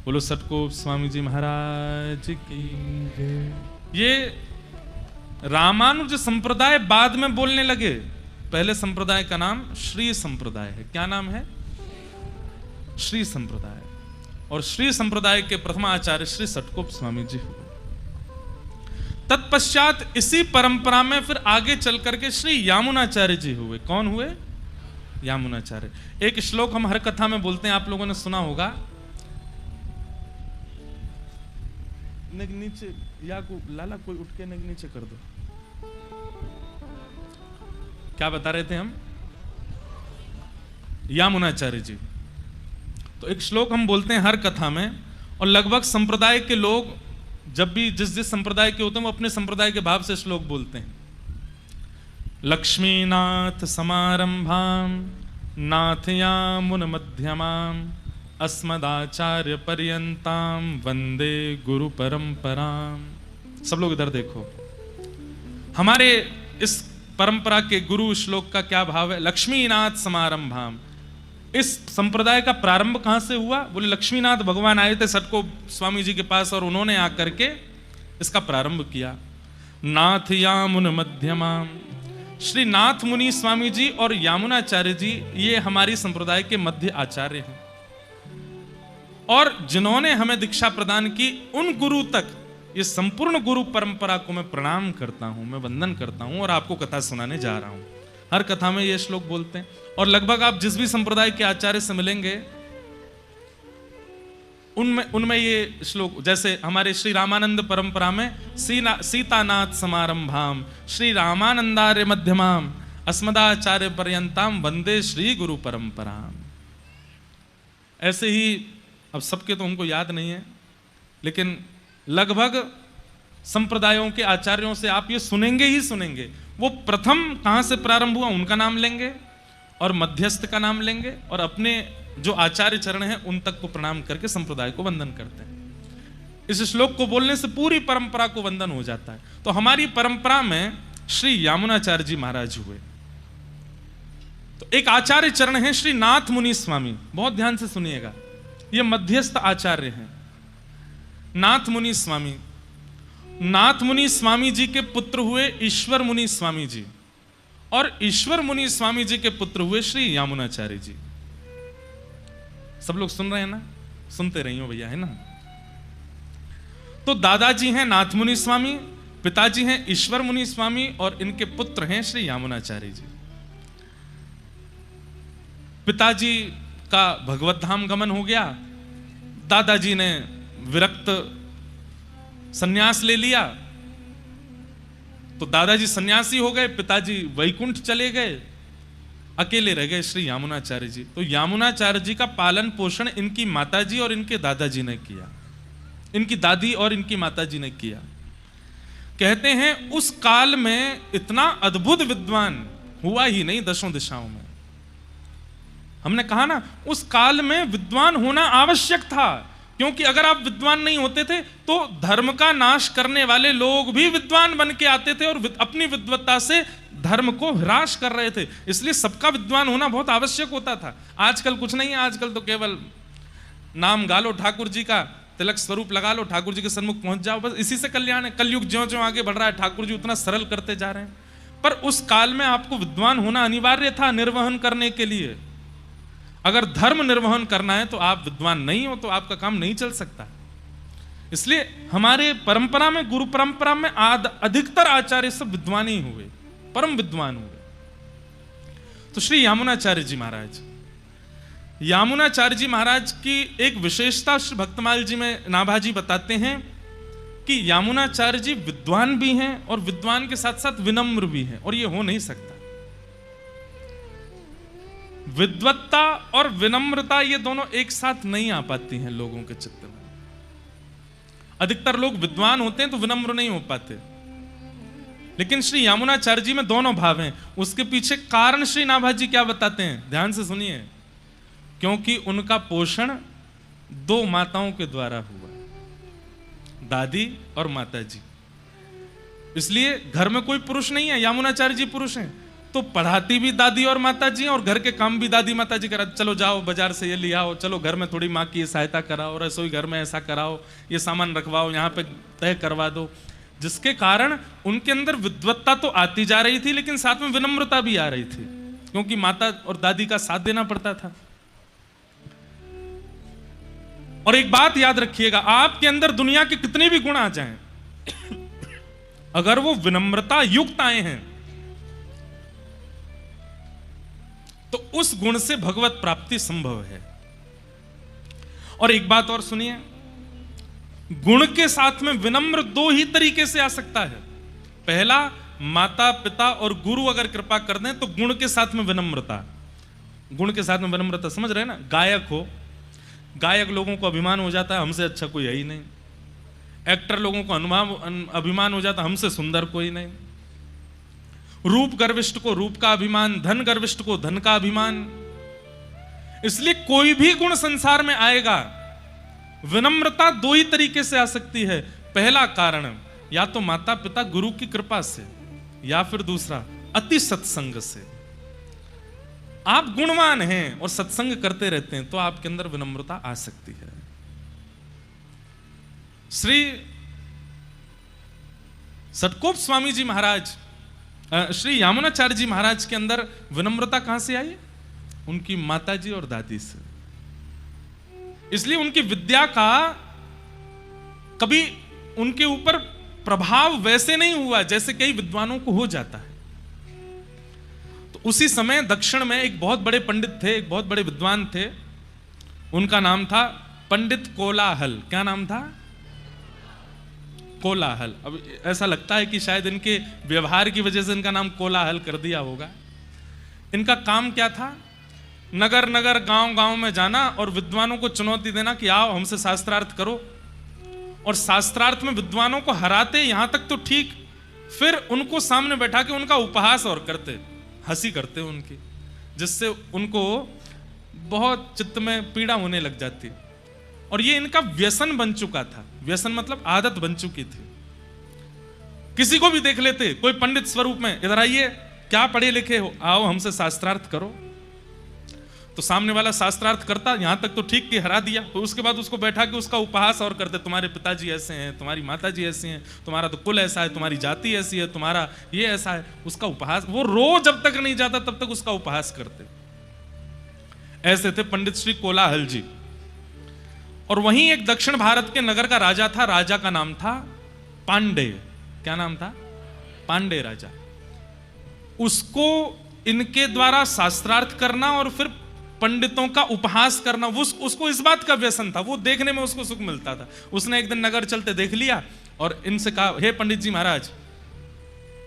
बोलो सतकोप स्वामी जी महाराज की जय। ये रामानुज संप्रदाय बाद में बोलने लगे। पहले संप्रदाय का नाम श्री संप्रदाय है। क्या नाम है? श्री संप्रदाय। और श्री संप्रदाय के प्रथम आचार्य श्री सतकोप स्वामी जी हुए। तत्पश्चात इसी परंपरा में फिर आगे चल करके श्री यामुनाचार्य जी हुए। कौन हुए? यामुनाचार्य। एक श्लोक हम हर कथा में बोलते हैं, आप लोगों ने सुना होगा। नीचे या को लाला कोई उठ के नीचे कर दो। क्या बता रहे थे हम? यामुनाचार्य जी। तो एक श्लोक हम बोलते हैं हर कथा में, और लगभग संप्रदाय के लोग जब भी जिस जिस संप्रदाय के होते हैं वो अपने संप्रदाय के भाव से श्लोक बोलते हैं। लक्ष्मीनाथ समारंभाम नाथयामुन मध्यमाम अस्मदाचार्य पर्यंताम वंदे गुरु परंपराम। सब लोग इधर देखो, हमारे इस परंपरा के गुरु श्लोक का क्या भाव है? लक्ष्मीनाथ समारंभाम। इस संप्रदाय का प्रारंभ कहां से हुआ? बोले लक्ष्मीनाथ भगवान आए थे सटको स्वामी जी के पास और उन्होंने आकर के इसका प्रारंभ किया। नाथ यामुन मध्यमाम, श्री नाथ मुनि स्वामी जी और यामुनाचार्य जी ये हमारी संप्रदाय के मध्य आचार्य हैं, और जिन्होंने हमें दीक्षा प्रदान की उन गुरु तक, ये संपूर्ण गुरु परंपरा को मैं प्रणाम करता हूं, मैं वंदन करता हूं और आपको कथा सुनाने जा रहा हूं। हर कथा में ये श्लोक बोलते हैं, और लगभग आप जिस भी संप्रदाय के आचार्य से मिलेंगे उनमें ये श्लोक, जैसे हमारे श्री रामानंद परंपरा में सीतानाथ समारंभाम श्री रामानंदार्य मध्यमाम अस्मदाचार्य पर्यंताम वंदे श्री गुरु परंपराम। ऐसे ही, अब सबके तो उनको याद नहीं है, लेकिन लगभग संप्रदायों के आचार्यों से आप ये सुनेंगे ही सुनेंगे। वो प्रथम कहां से प्रारंभ हुआ उनका नाम लेंगे और मध्यस्थ का नाम लेंगे और अपने जो आचार्य चरण हैं उन तक को प्रणाम करके संप्रदाय को वंदन करते हैं। इस श्लोक को बोलने से पूरी परंपरा को वंदन हो जाता है। तो हमारी परंपरा में श्री यामुनाचार्य जी महाराज हुए। तो एक आचार्य चरण है श्री नाथ मुनि स्वामी, बहुत ध्यान से सुनिएगा, ये मध्यस्थ आचार्य हैं। नाथ मुनि स्वामी, नाथ मुनि स्वामी जी के पुत्र हुए ईश्वर मुनि स्वामी जी, और ईश्वर मुनि स्वामी जी के पुत्र हुए श्री यामुनाचार्य जी। सब लोग सुन रहे हैं ना? सुनते रहिए भैया, है ना? तो दादाजी हैं नाथ मुनि स्वामी, पिताजी हैं ईश्वर मुनि स्वामी, और इनके पुत्र हैं श्री यामुनाचार्य जी। पिताजी का भगवत धाम गमन हो गया, दादाजी ने विरक्त सन्यास ले लिया, तो दादाजी सन्यासी हो गए, पिताजी वैकुंठ चले गए, अकेले रह गए श्री यामुनाचार्य जी। तो यामुनाचार्य जी का पालन पोषण इनकी माताजी और इनके दादाजी ने किया, इनकी दादी और इनकी माताजी ने किया। कहते हैं उस काल में इतना अद्भुत विद्वान हुआ ही नहीं दशों दिशाओं में। हमने कहा ना, उस काल में विद्वान होना आवश्यक था, क्योंकि अगर आप विद्वान नहीं होते थे तो धर्म का नाश करने वाले लोग भी विद्वान बन के आते थे और अपनी विद्वत्ता से धर्म को ह्रास कर रहे थे। इसलिए सबका विद्वान होना बहुत आवश्यक होता था। आजकल कुछ नहीं है, आजकल तो केवल नाम गा लो ठाकुर जी का, तिलक स्वरूप लगा लो, ठाकुर जी के सन्मुख पहुंच जाओ, बस इसी से कल्याण है। कलयुग ज्यों ज्यों आगे बढ़ रहा है ठाकुर जी उतना सरल करते जा रहे हैं। पर उस काल में आपको विद्वान होना अनिवार्य था निर्वहन करने के लिए। अगर धर्म निर्वहन करना है तो आप विद्वान नहीं हो तो आपका काम नहीं चल सकता। इसलिए हमारे परंपरा में, गुरु परंपरा में अधिकतर आचार्य सब विद्वान ही हुए, परम विद्वान हुए। तो श्री यामुनाचार्य जी महाराज, यामुनाचार्य जी महाराज की एक विशेषता श्री भक्तमाल जी में नाभाजी बताते हैं कि यामुनाचार्य जी विद्वान भी हैं और विद्वान के साथ साथ विनम्र भी हैं, और ये हो नहीं सकता। विद्वत्ता और विनम्रता ये दोनों एक साथ नहीं आ पाती हैं लोगों के चित्त में। अधिकतर लोग विद्वान होते हैं तो विनम्र नहीं हो पाते, लेकिन श्री यामुनाचार्य जी में दोनों भाव हैं। उसके पीछे कारण श्री नाभाजी क्या बताते हैं, ध्यान से सुनिए। क्योंकि उनका पोषण दो माताओं के द्वारा हुआ, दादी और माता जी। इसलिए घर में कोई पुरुष नहीं है, यामुनाचार्य जी पुरुष हैं, तो पढ़ाती भी दादी और माता जी और घर के काम भी दादी माता जी करा। चलो जाओ बाजार से ये ले आओ, चलो घर में थोड़ी माँ की ये सहायता कराओ, रसोई घर में ऐसा कराओ, ये सामान रखवाओ, यहाँ पे तय करवा दो। जिसके कारण उनके अंदर विद्वत्ता तो आती जा रही थी, लेकिन साथ में विनम्रता भी आ रही थी, क्योंकि माता और दादी का साथ देना पड़ता था। और एक बात याद रखिएगा, आपके अंदर दुनिया के कितने भी गुण आ जाएं, अगर वो विनम्रता युक्त आए हैं तो उस गुण से भगवत प्राप्ति संभव है। और एक बात और सुनिए, गुण के साथ में विनम्र दो ही तरीके से आ सकता है। पहला, माता पिता और गुरु अगर कृपा कर दें तो गुण के साथ में विनम्रता। गुण के साथ में विनम्रता समझ रहे हैं ना? गायक हो, गायक लोगों को अभिमान हो जाता है हमसे अच्छा कोई है ही नहीं, एक्टर लोगों को अभिमान हो जाता हमसे सुंदर कोई नहीं। रूप गर्विष्ठ को रूप का अभिमान, धन गर्विष्ठ को धन का अभिमान। इसलिए कोई भी गुण संसार में आएगा, विनम्रता दो ही तरीके से आ सकती है। पहला कारण या तो माता पिता गुरु की कृपा से, या फिर दूसरा अति सत्संग से। आप गुणवान हैं और सत्संग करते रहते हैं तो आपके अंदर विनम्रता आ सकती है। श्री सटकोप स्वामी जी महाराज, श्री यामुनाचार्य जी महाराज के अंदर विनम्रता कहां से आई? उनकी माताजी और दादी से। इसलिए उनकी विद्या का कभी उनके ऊपर प्रभाव वैसे नहीं हुआ जैसे कई विद्वानों को हो जाता है। तो उसी समय दक्षिण में एक बहुत बड़े पंडित थे, एक बहुत बड़े विद्वान थे, उनका नाम था पंडित कोलाहल। क्या नाम था? कोलाहल। अब ऐसा लगता है कि शायद इनके व्यवहार की वजह से इनका नाम कोलाहल कर दिया होगा। इनका काम क्या था? नगर नगर गांव गांव में जाना और विद्वानों को चुनौती देना कि आओ हमसे शास्त्रार्थ करो, और शास्त्रार्थ में विद्वानों को हराते, यहां तक तो ठीक, फिर उनको सामने बैठा के उनका उपहास और करते, हंसी करते उनकी, जिससे उनको बहुत चित्त में पीड़ा होने लग जाती। और ये इनका व्यसन बन चुका था। व्यसन मतलब आदत बन चुकी थी। किसी को भी देख लेते, कोई पंडित स्वरूप में, इधर आइए, क्या पढ़े लिखे हो, आओ हमसे शास्त्रार्थ करो। तो सामने वाला शास्त्रार्थ करता, यहां तक तो ठीक कि हरा दिया, तो उसके बाद उसको बैठा के उसका उपहास और करते, तुम्हारे पिताजी ऐसे हैं, तुम्हारी माताजी ऐसी हैं, तुम्हारा तो कुल ऐसा है, तुम्हारी जाति ऐसी है, तुम्हारा ये ऐसा है। उसका उपहास, वो रोज जब तक नहीं जाता तब तक उसका उपहास करते। ऐसे थे पंडित श्री कोलाहल जी। और वहीं एक दक्षिण भारत के नगर का राजा था, राजा का नाम था पांडे। क्या नाम था? पांडे राजा। उसको इनके द्वारा शास्त्रार्थ करना और फिर पंडितों का उपहास करना, उसको इस बात का व्यसन था, वो देखने में उसको सुख मिलता था। उसने एक दिन नगर चलते देख लिया और इनसे कहा, हे पंडित जी महाराज,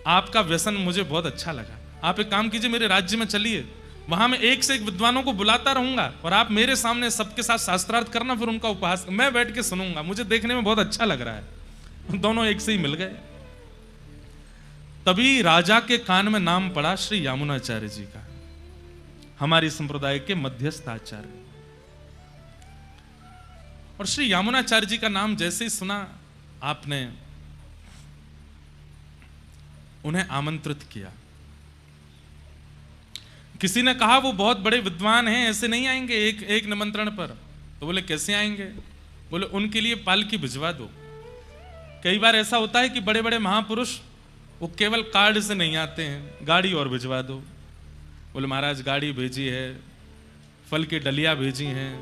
आपका व्यसन मुझे बहुत अच्छा लगा, आप एक काम कीजिए, मेरे राज्य में चलिए, वहां मैं एक से एक विद्वानों को बुलाता रहूंगा और आप मेरे सामने सबके साथ शास्त्रार्थ करना, फिर उनका उपहास मैं बैठ के सुनूंगा, मुझे देखने में बहुत अच्छा लग रहा है। दोनों एक से ही मिल गए। तभी राजा के कान में नाम पड़ा श्री यामुनाचार्य जी का, हमारी संप्रदाय के मध्यस्थ आचार्य। और श्री यामुनाचार्य जी का नाम जैसे ही सुना, आपने उन्हें आमंत्रित किया। किसी ने कहा वो बहुत बड़े विद्वान हैं, ऐसे नहीं आएंगे एक निमंत्रण पर। तो बोले कैसे आएंगे? बोले उनके लिए पालकी भिजवा दो। कई बार ऐसा होता है कि बड़े बड़े महापुरुष वो केवल कार्ड से नहीं आते हैं, गाड़ी और भिजवा दो। बोले महाराज गाड़ी भेजी है, फल की डलिया भेजी हैं,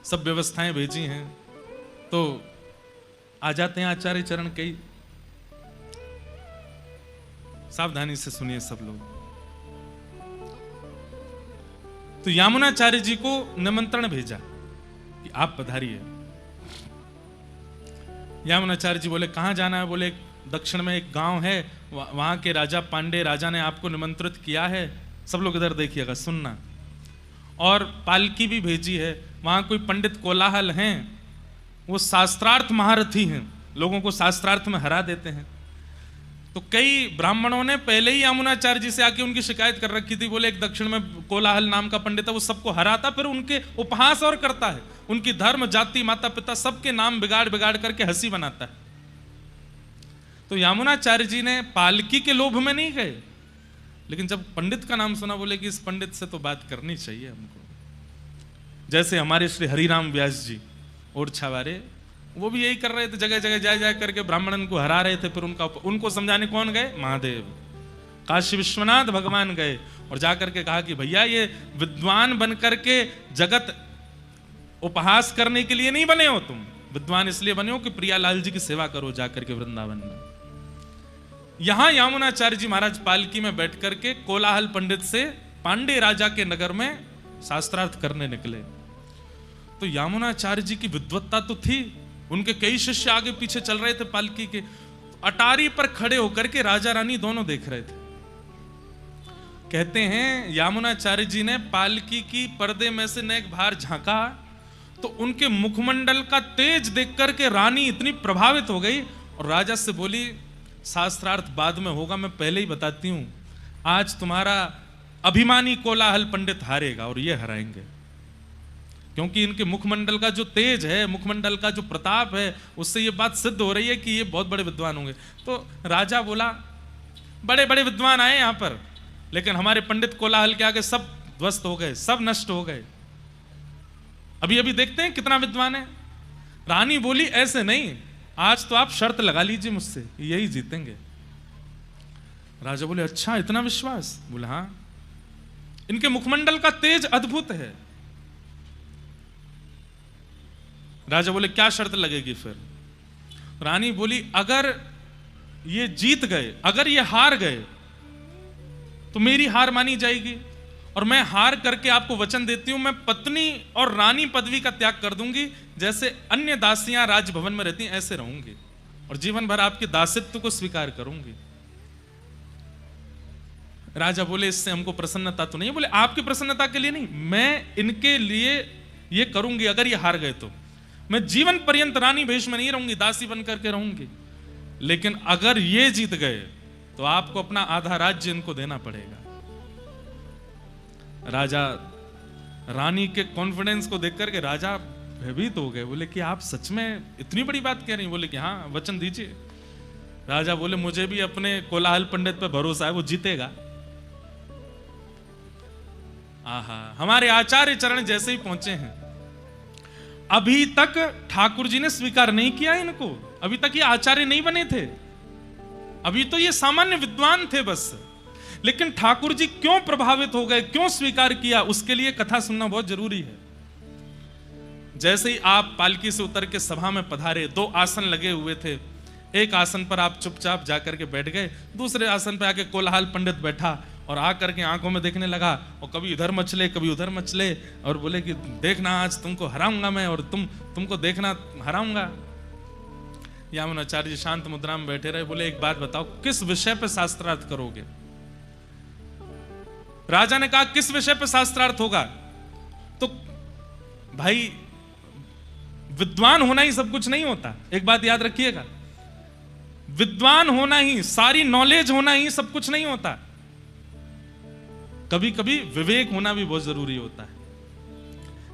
सब व्यवस्थाएं भेजी हैं, तो आ जाते हैं आचार्य चरण। कई सावधानी से सुनिए सब लोग। तो यामुनाचार्य जी को निमंत्रण भेजा कि आप पधारिए। यामुनाचार्य जी बोले कहां जाना है? बोले दक्षिण में एक गांव है, वहां के राजा पांडे राजा ने आपको निमंत्रित किया है। सब लोग इधर देखिएगा, सुनना। और पालकी भी भेजी है, वहां कोई पंडित कोलाहल हैं, वो शास्त्रार्थ महारथी हैं, लोगों को शास्त्रार्थ में हरा देते हैं। तो कई ब्राह्मणों ने पहले ही यामुनाचार्य जी से आके उनकी शिकायत कर रखी थी। बोले एक दक्षिण में कोलाहल नाम का पंडित है, वो सबको हराता, फिर उनके उपहास और करता है, उनकी धर्म जाति माता पिता सबके नाम बिगाड़ बिगाड़ करके हंसी बनाता है। तो यामुनाचार्य जी ने पालकी के लोभ में नहीं गए, लेकिन जब पंडित का नाम सुना, बोले कि इस पंडित से तो बात करनी चाहिए हमको। जैसे हमारे श्री हरिराम व्यास जी ओरछा वाले, वो भी यही कर रहे थे, जगह जगह जा करके ब्राह्मणन को हरा रहे थे। फिर उनको समझाने कौन गए? महादेव, काशी विश्वनाथ भगवान गए और जाकर के कहा कि भैया ये विद्वान बन करके जगत उपहास करने के लिए नहीं बने हो, तुम विद्वान इसलिए बने हो कि प्रियालाल जी की सेवा करो जाकर के वृंदावन में। यहां यामुनाचार्य जी महाराज पालकी में बैठ करके कोलाहल पंडित से पांडे राजा के नगर में शास्त्रार्थ करने निकले। तो यामुनाचार्य जी की विद्वत्ता तो थी, उनके कई शिष्य आगे पीछे चल रहे थे पालकी के। अटारी पर खड़े होकर के राजा रानी दोनों देख रहे थे। कहते हैं यामुनाचार्य जी ने पालकी की पर्दे में से नेक बाहर झांका तो उनके मुखमंडल का तेज देख करके रानी इतनी प्रभावित हो गई और राजा से बोली, शास्त्रार्थ बाद में होगा, मैं पहले ही बताती हूं, आज तुम्हारा अभिमानी कोलाहल पंडित हारेगा और ये हराएंगे, क्योंकि इनके मुखमंडल का जो तेज है, मुखमंडल का जो प्रताप है, उससे ये बात सिद्ध हो रही है कि ये बहुत बड़े विद्वान होंगे। तो राजा बोला, बड़े बड़े विद्वान आए यहां पर, लेकिन हमारे पंडित कोलाहल के आगे सब ध्वस्त हो गए, सब नष्ट हो गए। अभी अभी देखते हैं कितना विद्वान है। रानी बोली, ऐसे नहीं, आज तो आप शर्त लगा लीजिए मुझसे, यही जीतेंगे। राजा बोले, अच्छा इतना विश्वास? बोले हाँ, इनके मुखमंडल का तेज अद्भुत है। राजा बोले, क्या शर्त लगेगी फिर? रानी बोली, अगर ये जीत गए, अगर ये हार गए तो मेरी हार मानी जाएगी, और मैं हार करके आपको वचन देती हूं, मैं पत्नी और रानी पदवी का त्याग कर दूंगी, जैसे अन्य दासियां राजभवन में रहती हैं ऐसे रहूंगी, और जीवन भर आपके दासित्व को स्वीकार करूंगी। राजा बोले, इससे हमको प्रसन्नता तो नहीं है। बोले, आपकी प्रसन्नता के लिए नहीं, मैं इनके लिए ये करूंगी, अगर ये हार गए तो मैं जीवन पर्यंत रानी भेष में नहीं रहूंगी, दासी बन करके रहूंगी, लेकिन अगर ये जीत गए तो आपको अपना आधा राज्य इनको देना पड़ेगा। राजा रानी के कॉन्फिडेंस को देख करके राजा भयभीत हो गए। बोले कि आप सच में इतनी बड़ी बात कह रही हैं? बोले कि हाँ, वचन दीजिए। राजा बोले, मुझे भी अपने कोलाहल पंडित पर भरोसा है, वो जीतेगा। आहा, हमारे आचार्य चरण जैसे ही पहुंचे हैं, अभी तक ठाकुर जी ने स्वीकार नहीं किया इनको, अभी तक ये आचार्य नहीं बने थे, अभी तो ये सामान्य विद्वान थे बस। लेकिन ठाकुर जी क्यों प्रभावित हो गए, क्यों स्वीकार किया, उसके लिए कथा सुनना बहुत जरूरी है। जैसे ही आप पालकी से उतर के सभा में पधारे, 2 आसन लगे हुए थे, एक आसन पर आप चुपचाप जाकर के बैठ गए, दूसरे आसन पर आके कोलाहल पंडित बैठा और आकर के आंखों में देखने लगा, और कभी इधर मचले कभी उधर मचले, और बोले कि देखना आज तुमको हराऊंगा मैं, और तुमको देखना हराऊंगा। यामुनाचार्य जी शांत मुद्रा में बैठे रहे। बोले, एक बात बताओ, किस विषय पे शास्त्रार्थ करोगे? राजा ने कहा, किस विषय पे शास्त्रार्थ होगा? तो भाई, विद्वान होना ही सब कुछ नहीं होता, एक बात याद रखिएगा, विद्वान होना ही, सारी नॉलेज होना ही सब कुछ नहीं होता, कभी कभी विवेक होना भी बहुत जरूरी होता है।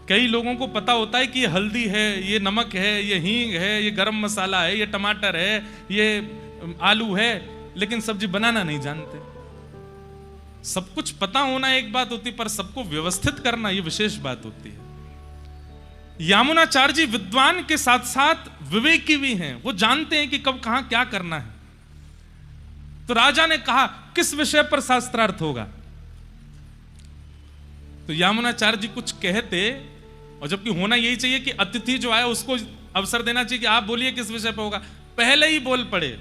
कई लोगों को पता होता है कि ये हल्दी है, ये नमक है, ये हींग है, ये गरम मसाला है, ये टमाटर है, ये आलू है, लेकिन सब्जी बनाना नहीं जानते। सब कुछ पता होना एक बात होती, पर सबको व्यवस्थित करना ये विशेष बात होती है। यामुनाचार्य जी विद्वान के साथ साथ विवेकी भी हैं, वो जानते हैं कि कब कहां क्या करना है। तो राजा ने कहा, किस विषय पर शास्त्रार्थ होगा? तो यामुनाचार्य जी कुछ कहते, और जबकि होना यही चाहिए कि अतिथि जो आया उसको अवसर देना चाहिए कि आप बोलिए किस विषय पर होगा, पहले ही बोल पड़े।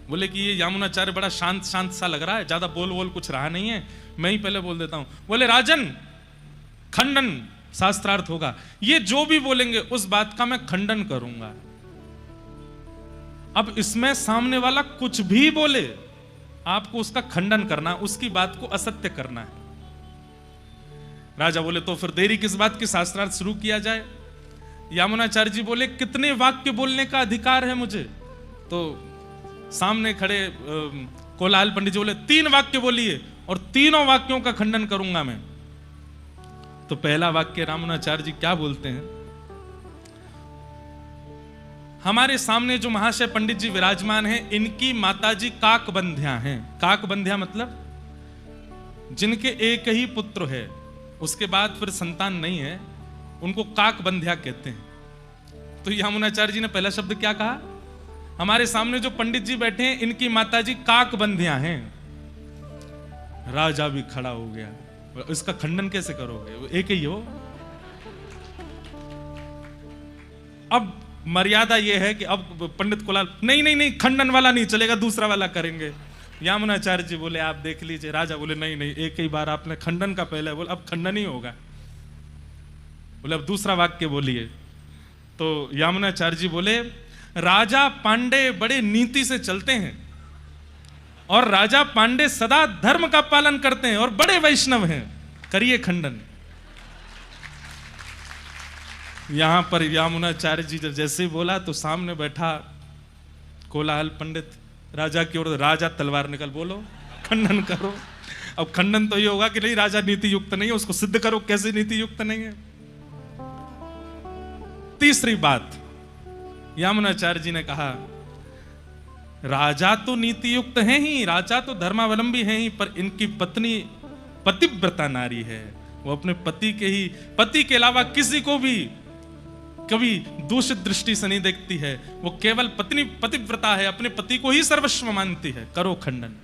बोले कि ये यामुनाचार्य बड़ा शांत शांत सा लग रहा है, ज्यादा बोल कुछ रहा नहीं है, मैं ही पहले बोल देता हूं। बोले, राजन, खंडन शास्त्रार्थ होगा, ये जो भी बोलेंगे उस बात का मैं खंडन करूंगा। अब इसमें सामने वाला कुछ भी बोले, आपको उसका खंडन करना, उसकी बात को असत्य करना है। राजा बोले, तो फिर देरी किस बात की, शास्त्रार्थ शुरू किया जाए। यामुनाचार्य जी बोले, कितने वाक्य बोलने का अधिकार है मुझे? तो सामने खड़े कोलाहल पंडित जी बोले, 3 वाक्य बोलिए, और तीनों वाक्यों का खंडन करूंगा मैं। तो पहला वाक्य यामुनाचार्य जी क्या बोलते हैं? हमारे सामने जो महाशय पंडित जी विराजमान हैं, इनकी माताजी काकबंध्या हैं। काकबंध्या मतलब जिनके एक ही पुत्र है, उसके बाद फिर संतान नहीं है, उनको काकबंध्या कहते हैं। तो यामुनाचार्य जी ने पहला शब्द क्या कहा? हमारे सामने जो पंडित जी बैठे हैं, इनकी माताजी काकबंध्या हैं। राजा भी खड़ा हो गया, इसका खंडन कैसे करोगे, एक ही हो। अब मर्यादा यह है कि अब पंडित कोलाहल, नहीं, खंडन वाला नहीं चलेगा, दूसरा वाला करेंगे। यामुनाचार्य जी बोले, आप देख लीजिए। राजा बोले, नहीं, एक ही बार आपने खंडन का पहले बोला, अब खंडन ही होगा। बोले, अब दूसरा वाक्य बोलिए। तो यामुनाचार्य जी बोले, राजा पांडे बड़े नीति से चलते हैं, और राजा पांडे सदा धर्म का पालन करते हैं, और बड़े वैष्णव हैं, करिए खंडन। यहां पर यामुनाचार्य जी जैसे ही बोला तो सामने बैठा कोलाहल पंडित राजा की ओर, राजा तलवार निकल, बोलो खंडन करो। अब खंडन तो ये होगा कि नहीं राजा नीति युक्त नहीं है, उसको सिद्ध करो कैसे नीति युक्त नहीं है। तीसरी बात यामुनाचार्य जी ने कहा, राजा तो नीति युक्त है ही, राजा तो धर्मावलंबी है ही, पर इनकी पत्नी पतिव्रता नारी है। वो अपने पति के अलावा किसी को भी कभी दूषित दृष्टि से नहीं देखती है। वो केवल पतिव्रता है, अपने पति को ही सर्वस्व मानती है। करो खंडन।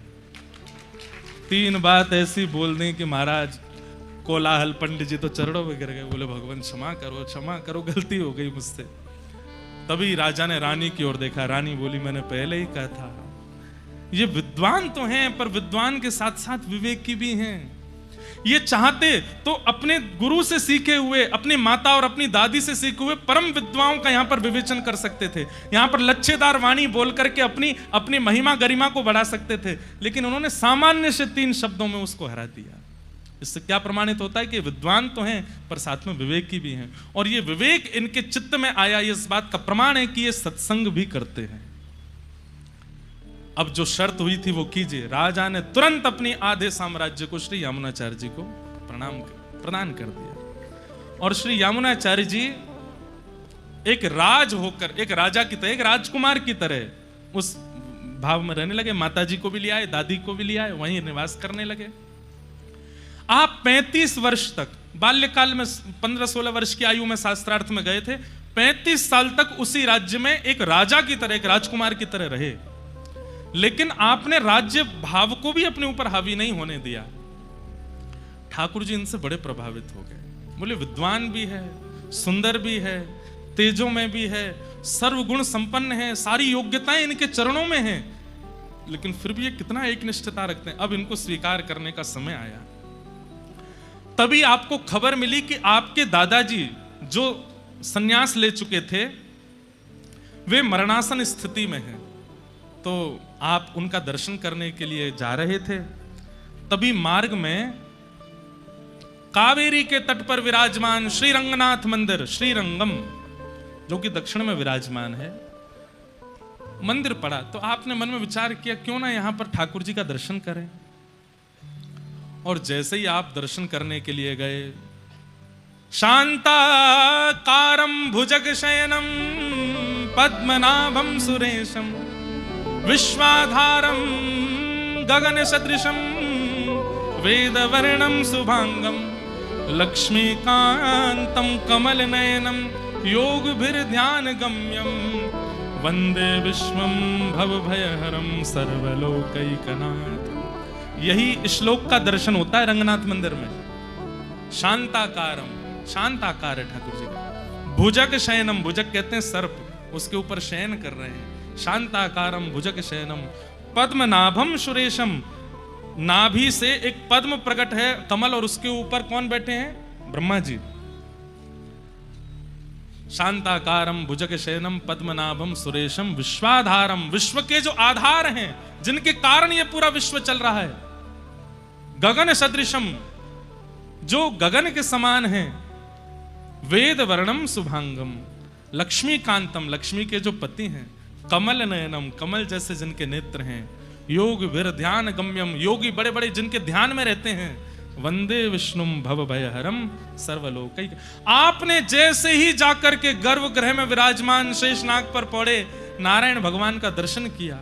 तीन बात ऐसी बोल दी कि महाराज कोलाहल पंडित जी तो चरणों में गिर गए, बोले भगवान क्षमा करो गलती हो गई मुझसे। तभी राजा ने रानी की ओर देखा, रानी बोली मैंने पहले ही कहा था, ये विद्वान तो हैं पर विद्वान के साथ साथ विवेकी भी हैं। ये चाहते तो अपने गुरु से सीखे हुए, अपनी माता और अपनी दादी से सीखे हुए परम विद्वाओं का यहां पर विवेचन कर सकते थे, यहां पर लच्छेदार वाणी बोल करके अपनी महिमा गरिमा को बढ़ा सकते थे, लेकिन उन्होंने सामान्य से 3 शब्दों में उसको हरा दिया। इससे क्या प्रमाणित होता है कि विद्वान तो हैं पर साथ में विवेकी भी हैं, और ये विवेक इनके चित्त में आया, इस बात का प्रमाण है कि ये सत्संग भी करते हैं। अब जो शर्त हुई थी वो कीजिए। राजा ने तुरंत अपनी आधे साम्राज्य को श्री यामुनाचार्य जी को प्रदान कर दिया, और श्री यामुनाचार्य जी एक राजा की तरह, एक राजकुमार की तरह उस भाव में रहने लगे। माता जी को भी ले आए, दादी को भी ले आए, वहीं निवास करने लगे। आप 35 वर्ष तक, बाल्यकाल में 15-16 वर्ष की आयु में शास्त्रार्थ में गए थे, 35 साल तक उसी राज्य में एक राजा की तरह, एक राजकुमार की तरह रहे, लेकिन आपने राज्य भाव को भी अपने ऊपर हावी नहीं होने दिया। ठाकुर जी इनसे बड़े प्रभावित हो गए। बोले विद्वान भी है, सुंदर भी है, तेजों में भी है, सर्वगुण संपन्न है, सारी योग्यताएं इनके चरणों में हैं, लेकिन फिर भी ये कितना एकनिष्ठता रखते हैं। अब इनको स्वीकार करने का समय आया। तभी आपको खबर मिली कि आपके दादाजी जो संन्यास ले चुके थे वे मरणासन स्थिति में हैं, तो आप उनका दर्शन करने के लिए जा रहे थे। तभी मार्ग में कावेरी के तट पर विराजमान श्री रंगनाथ मंदिर, श्रीरंगम, जो कि दक्षिण में विराजमान है, मंदिर पड़ा। तो आपने मन में विचार किया क्यों ना यहां पर ठाकुर जी का दर्शन करें। और जैसे ही आप दर्शन करने के लिए गए, शांताकारं भुजगशयनं पद्मनाभं सुरेशं विश्वाधारं गगनसदृशं वेदवर्णं शुभांगं लक्ष्मीकान्तं कमलनयनं योगभिर्ध्यानगम्यं वंदे विश्वं भवभयहरं सर्वलोकैकनाथं। यही श्लोक का दर्शन होता है रंगनाथ मंदिर में। शांताकारम, शांताकार है ठाकुर जी का। भुजग शयनम, भुजग कहते हैं सर्प, उसके ऊपर शयन कर रहे हैं। शांताकारम भुजग शयनम पद्मनाभम सुरेशम, नाभि से एक पद्म प्रकट है कमल, और उसके ऊपर कौन बैठे हैं? ब्रह्मा जी। शांताकारम भुजग शयनम पद्मनाभम सुरेशम विश्वाधारम, विश्व के जो आधार हैं, जिनके कारण ये पूरा विश्व चल रहा है। गगन सदृशम, जो गगन के समान है। वेद वर्णम शुभांगम, लक्ष्मी कांतम, लक्ष्मी के जो पति हैं। कमल नयनम, कमल जैसे जिनके नेत्र हैं। योग वीर ध्यान गम्यम, योगी बड़े बड़े जिनके ध्यान में रहते हैं। वंदे विष्णुम भव भयहरम सर्वलोकैक। आपने जैसे ही जाकर के गर्भगृह में विराजमान शेषनाग पर पड़े नारायण भगवान का दर्शन किया,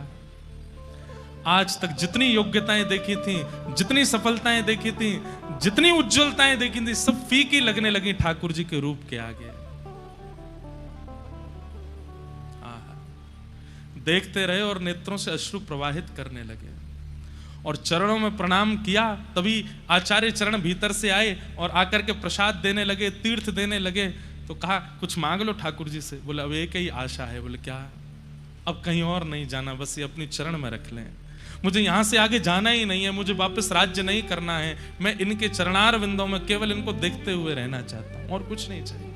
आज तक जितनी योग्यताएं देखी थी, जितनी सफलताएं देखी थी, जितनी उज्जवलताएं देखी थी, सब फीकी लगने लगी ठाकुर जी के रूप के आगे। देखते रहे और नेत्रों से अश्रु प्रवाहित करने लगे और चरणों में प्रणाम किया। तभी आचार्य चरण भीतर से आए और आकर के प्रसाद देने लगे, तीर्थ देने लगे। तो कहा कुछ मांग लो ठाकुर जी से। बोले अब एक ही आशा है। बोले क्या? अब कहीं और नहीं जाना, बस ये अपनी चरण में रख लें। मुझे यहां से आगे जाना ही नहीं है, मुझे वापस राज्य नहीं करना है, मैं इनके चरणार विंदों में केवल इनको देखते हुए रहना चाहता हूं, और कुछ नहीं चाहिए।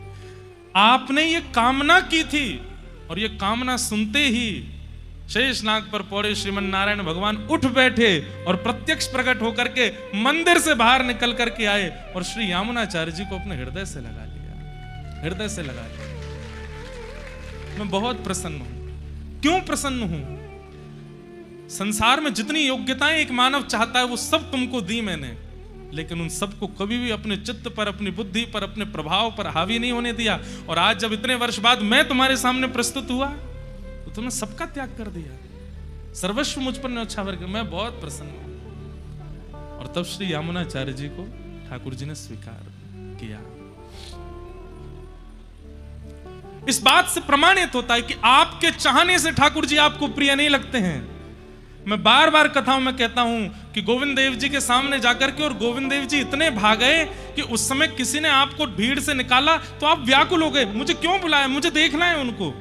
आपने ये कामना की थी और ये कामना सुनते ही शेषनाग पर पौड़े श्रीमन नारायण भगवान उठ बैठे और प्रत्यक्ष प्रकट होकर के मंदिर से बाहर निकल करके आए और श्री यामुनाचार्य जी को अपने हृदय से लगा लिया। हृदय से लगा ले। मैं बहुत प्रसन्न हूं। क्यों प्रसन्न हूं? संसार में जितनी योग्यताएं एक मानव चाहता है वो सब तुमको दी मैंने, लेकिन उन सबको कभी भी अपने चित्त पर, अपनी बुद्धि पर, अपने प्रभाव पर हावी नहीं होने दिया। और आज जब इतने वर्ष बाद मैं तुम्हारे सामने प्रस्तुत हुआ तो तुमने सबका त्याग कर दिया, सर्वस्व मुझ पर न्यौछावर कर। मैं बहुत प्रसन्न हूं। और तब श्री यामुनाचार्य जी को ठाकुर जी ने स्वीकार किया। इस बात से प्रमाणित होता है कि आपके चाहने से ठाकुर जी आपको प्रिय नहीं लगते हैं। मैं बार बार कथाओं में कहता हूं कि गोविंद देव जी के सामने जाकर के, और गोविंद देव जी इतने भागे कि उस समय किसी ने आपको भीड़ से निकाला तो आप व्याकुल हो गए, मुझे क्यों बुलाया, मुझे देखना है उनको।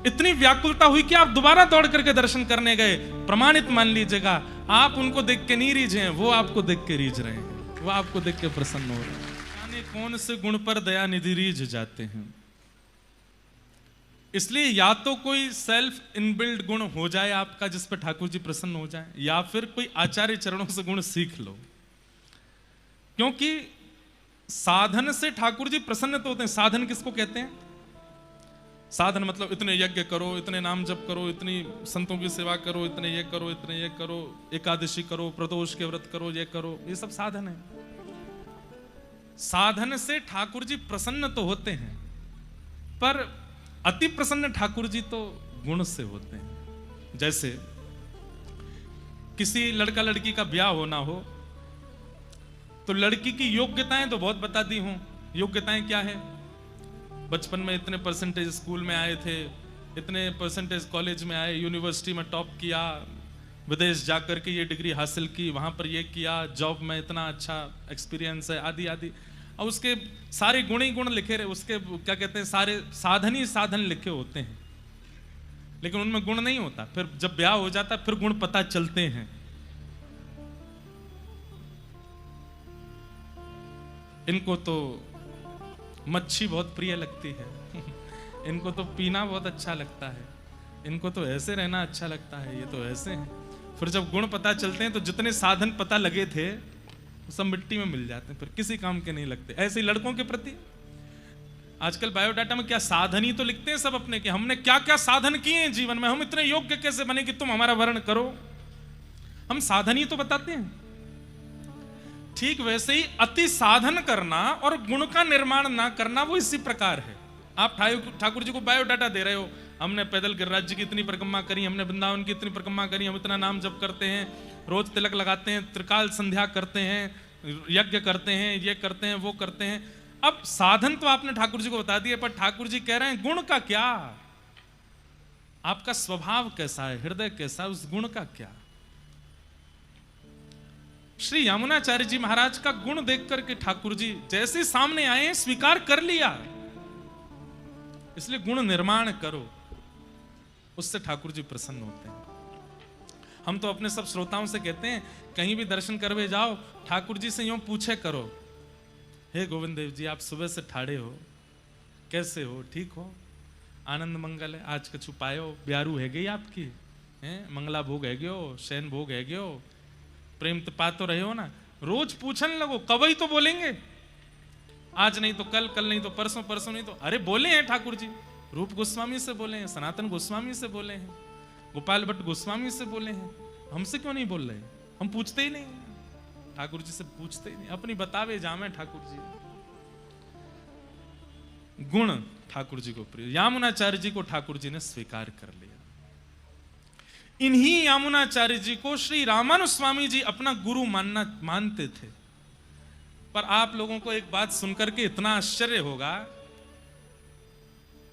इतनी व्याकुलता हुई कि आप दोबारा दौड़ करके दर्शन करने गए। प्रमाणित मान लीजिएगा, आप उनको देख के नहीं रीझे हैं, वो आपको देख के रीझ रहे हैं, वो आपको देख के प्रसन्न हो रहे हैं। जाने कौन से गुण पर दया निधि रीझ जाते हैं। इसलिए या तो कोई सेल्फ इनबिल्ड गुण हो जाए आपका जिस पर ठाकुर जी प्रसन्न हो जाए, या फिर कोई आचार्य चरणों से गुण सीख लो। क्योंकि साधन से ठाकुर जी प्रसन्न तो होते हैं। साधन किसको कहते हैं? साधन मतलब इतने यज्ञ करो, इतने नाम जप करो, इतनी संतों की सेवा करो, इतने ये करो, इतने ये करो, एकादशी करो, प्रदोष के व्रत करो, ये करो, ये सब साधन है। साधन से ठाकुर जी प्रसन्न तो होते हैं, पर अति प्रसन्न ठाकुर जी तो गुण से होते हैं। जैसे किसी लड़का लड़की का ब्याह होना हो तो लड़की की योग्यताएं तो बहुत बता दी हूं। योग्यताएं क्या है? बचपन में इतने परसेंटेज स्कूल में आए थे, इतने परसेंटेज कॉलेज में आए, यूनिवर्सिटी में टॉप किया, विदेश जाकर के ये डिग्री हासिल की, वहां पर ये किया, जॉब में इतना अच्छा एक्सपीरियंस है, आदि आदि। और उसके सारे गुण ही गुण लिखे रहे, उसके क्या कहते हैं, सारे साधन ही साधन लिखे होते हैं, लेकिन उनमें गुण नहीं होता। फिर जब ब्याह हो जाता फिर गुण पता चलते हैं। इनको तो मच्छी बहुत प्रिय लगती है, इनको तो पीना बहुत अच्छा लगता है, इनको तो ऐसे रहना अच्छा लगता है, ये तो ऐसे हैं। फिर जब गुण पता चलते हैं तो जितने साधन पता लगे थे सब मिट्टी में मिल जाते हैं, फिर किसी काम के नहीं लगते। ऐसे ही लड़कों के प्रति आजकल बायोडाटा में क्या साधन ही तो लिखते हैं सब अपने, कि हमने क्या क्या साधन किए हैं जीवन में, हम इतने योग्य कैसे बने कि तुम हमारा वर्ण करो। हम साधन ही तो बताते हैं। ठीक वैसे ही अति साधन करना और गुण का निर्माण ना करना वो इसी प्रकार है। आप ठाकुर जी को बायोडाटा दे रहे हो, हमने पैदल गिरिराज जी की इतनी परिक्रमा करी, हमने वृंदावन की इतनी परिक्रमा करी, हम इतना नाम जप करते हैं, रोज तिलक लगाते हैं, त्रिकाल संध्या करते हैं, यज्ञ करते हैं, ये करते हैं, वो करते हैं। अब साधन तो आपने ठाकुर जी को बता दिए, पर ठाकुर जी कह रहे हैं गुण का क्या? आपका स्वभाव कैसा है, हृदय कैसा है, उस गुण का क्या? श्री यामुनाचार्य जी महाराज का गुण देख करके ठाकुर जी जैसे सामने आए स्वीकार कर लिया। इसलिए गुण निर्माण करो, उससे ठाकुर जी प्रसन्न होते हैं। हम तो अपने सब श्रोताओं से कहते हैं, कहीं भी दर्शन करवे जाओ ठाकुर जी से यूं पूछे करो, हे गोविंद देव जी आप सुबह से ठाड़े हो, कैसे हो, ठीक हो, आनंद मंगल है, आज कछु पायो, ब्यारू है गई आपकी, मंगला भोग है गयो, शयन भोग है गयो, प्रेम तो पा तो रहे हो ना। रोज पूछने लगो, कवई तो बोलेंगे, आज नहीं तो कल, कल नहीं तो परसों, परसों नहीं तो, अरे बोले हैं ठाकुर जी, रूप गोस्वामी से बोले हैं, सनातन गोस्वामी से बोले हैं, गोपाल भट्ट गोस्वामी से बोले हैं, हमसे क्यों नहीं बोल रहे? हम पूछते ही नहीं, ठाकुर जी से पूछते ही नहीं, अपनी बतावे जामे ठाकुर जी। गुण ठाकुर जी को प्रिय, यामुनाचार्य जी को ठाकुर जी ने स्वीकार कर लिया। इन्हीं यामुनाचार्य जी को श्री रामानुज स्वामी जी अपना गुरु मानते थे। पर आप लोगों को एक बात सुनकर के इतना आश्चर्य होगा,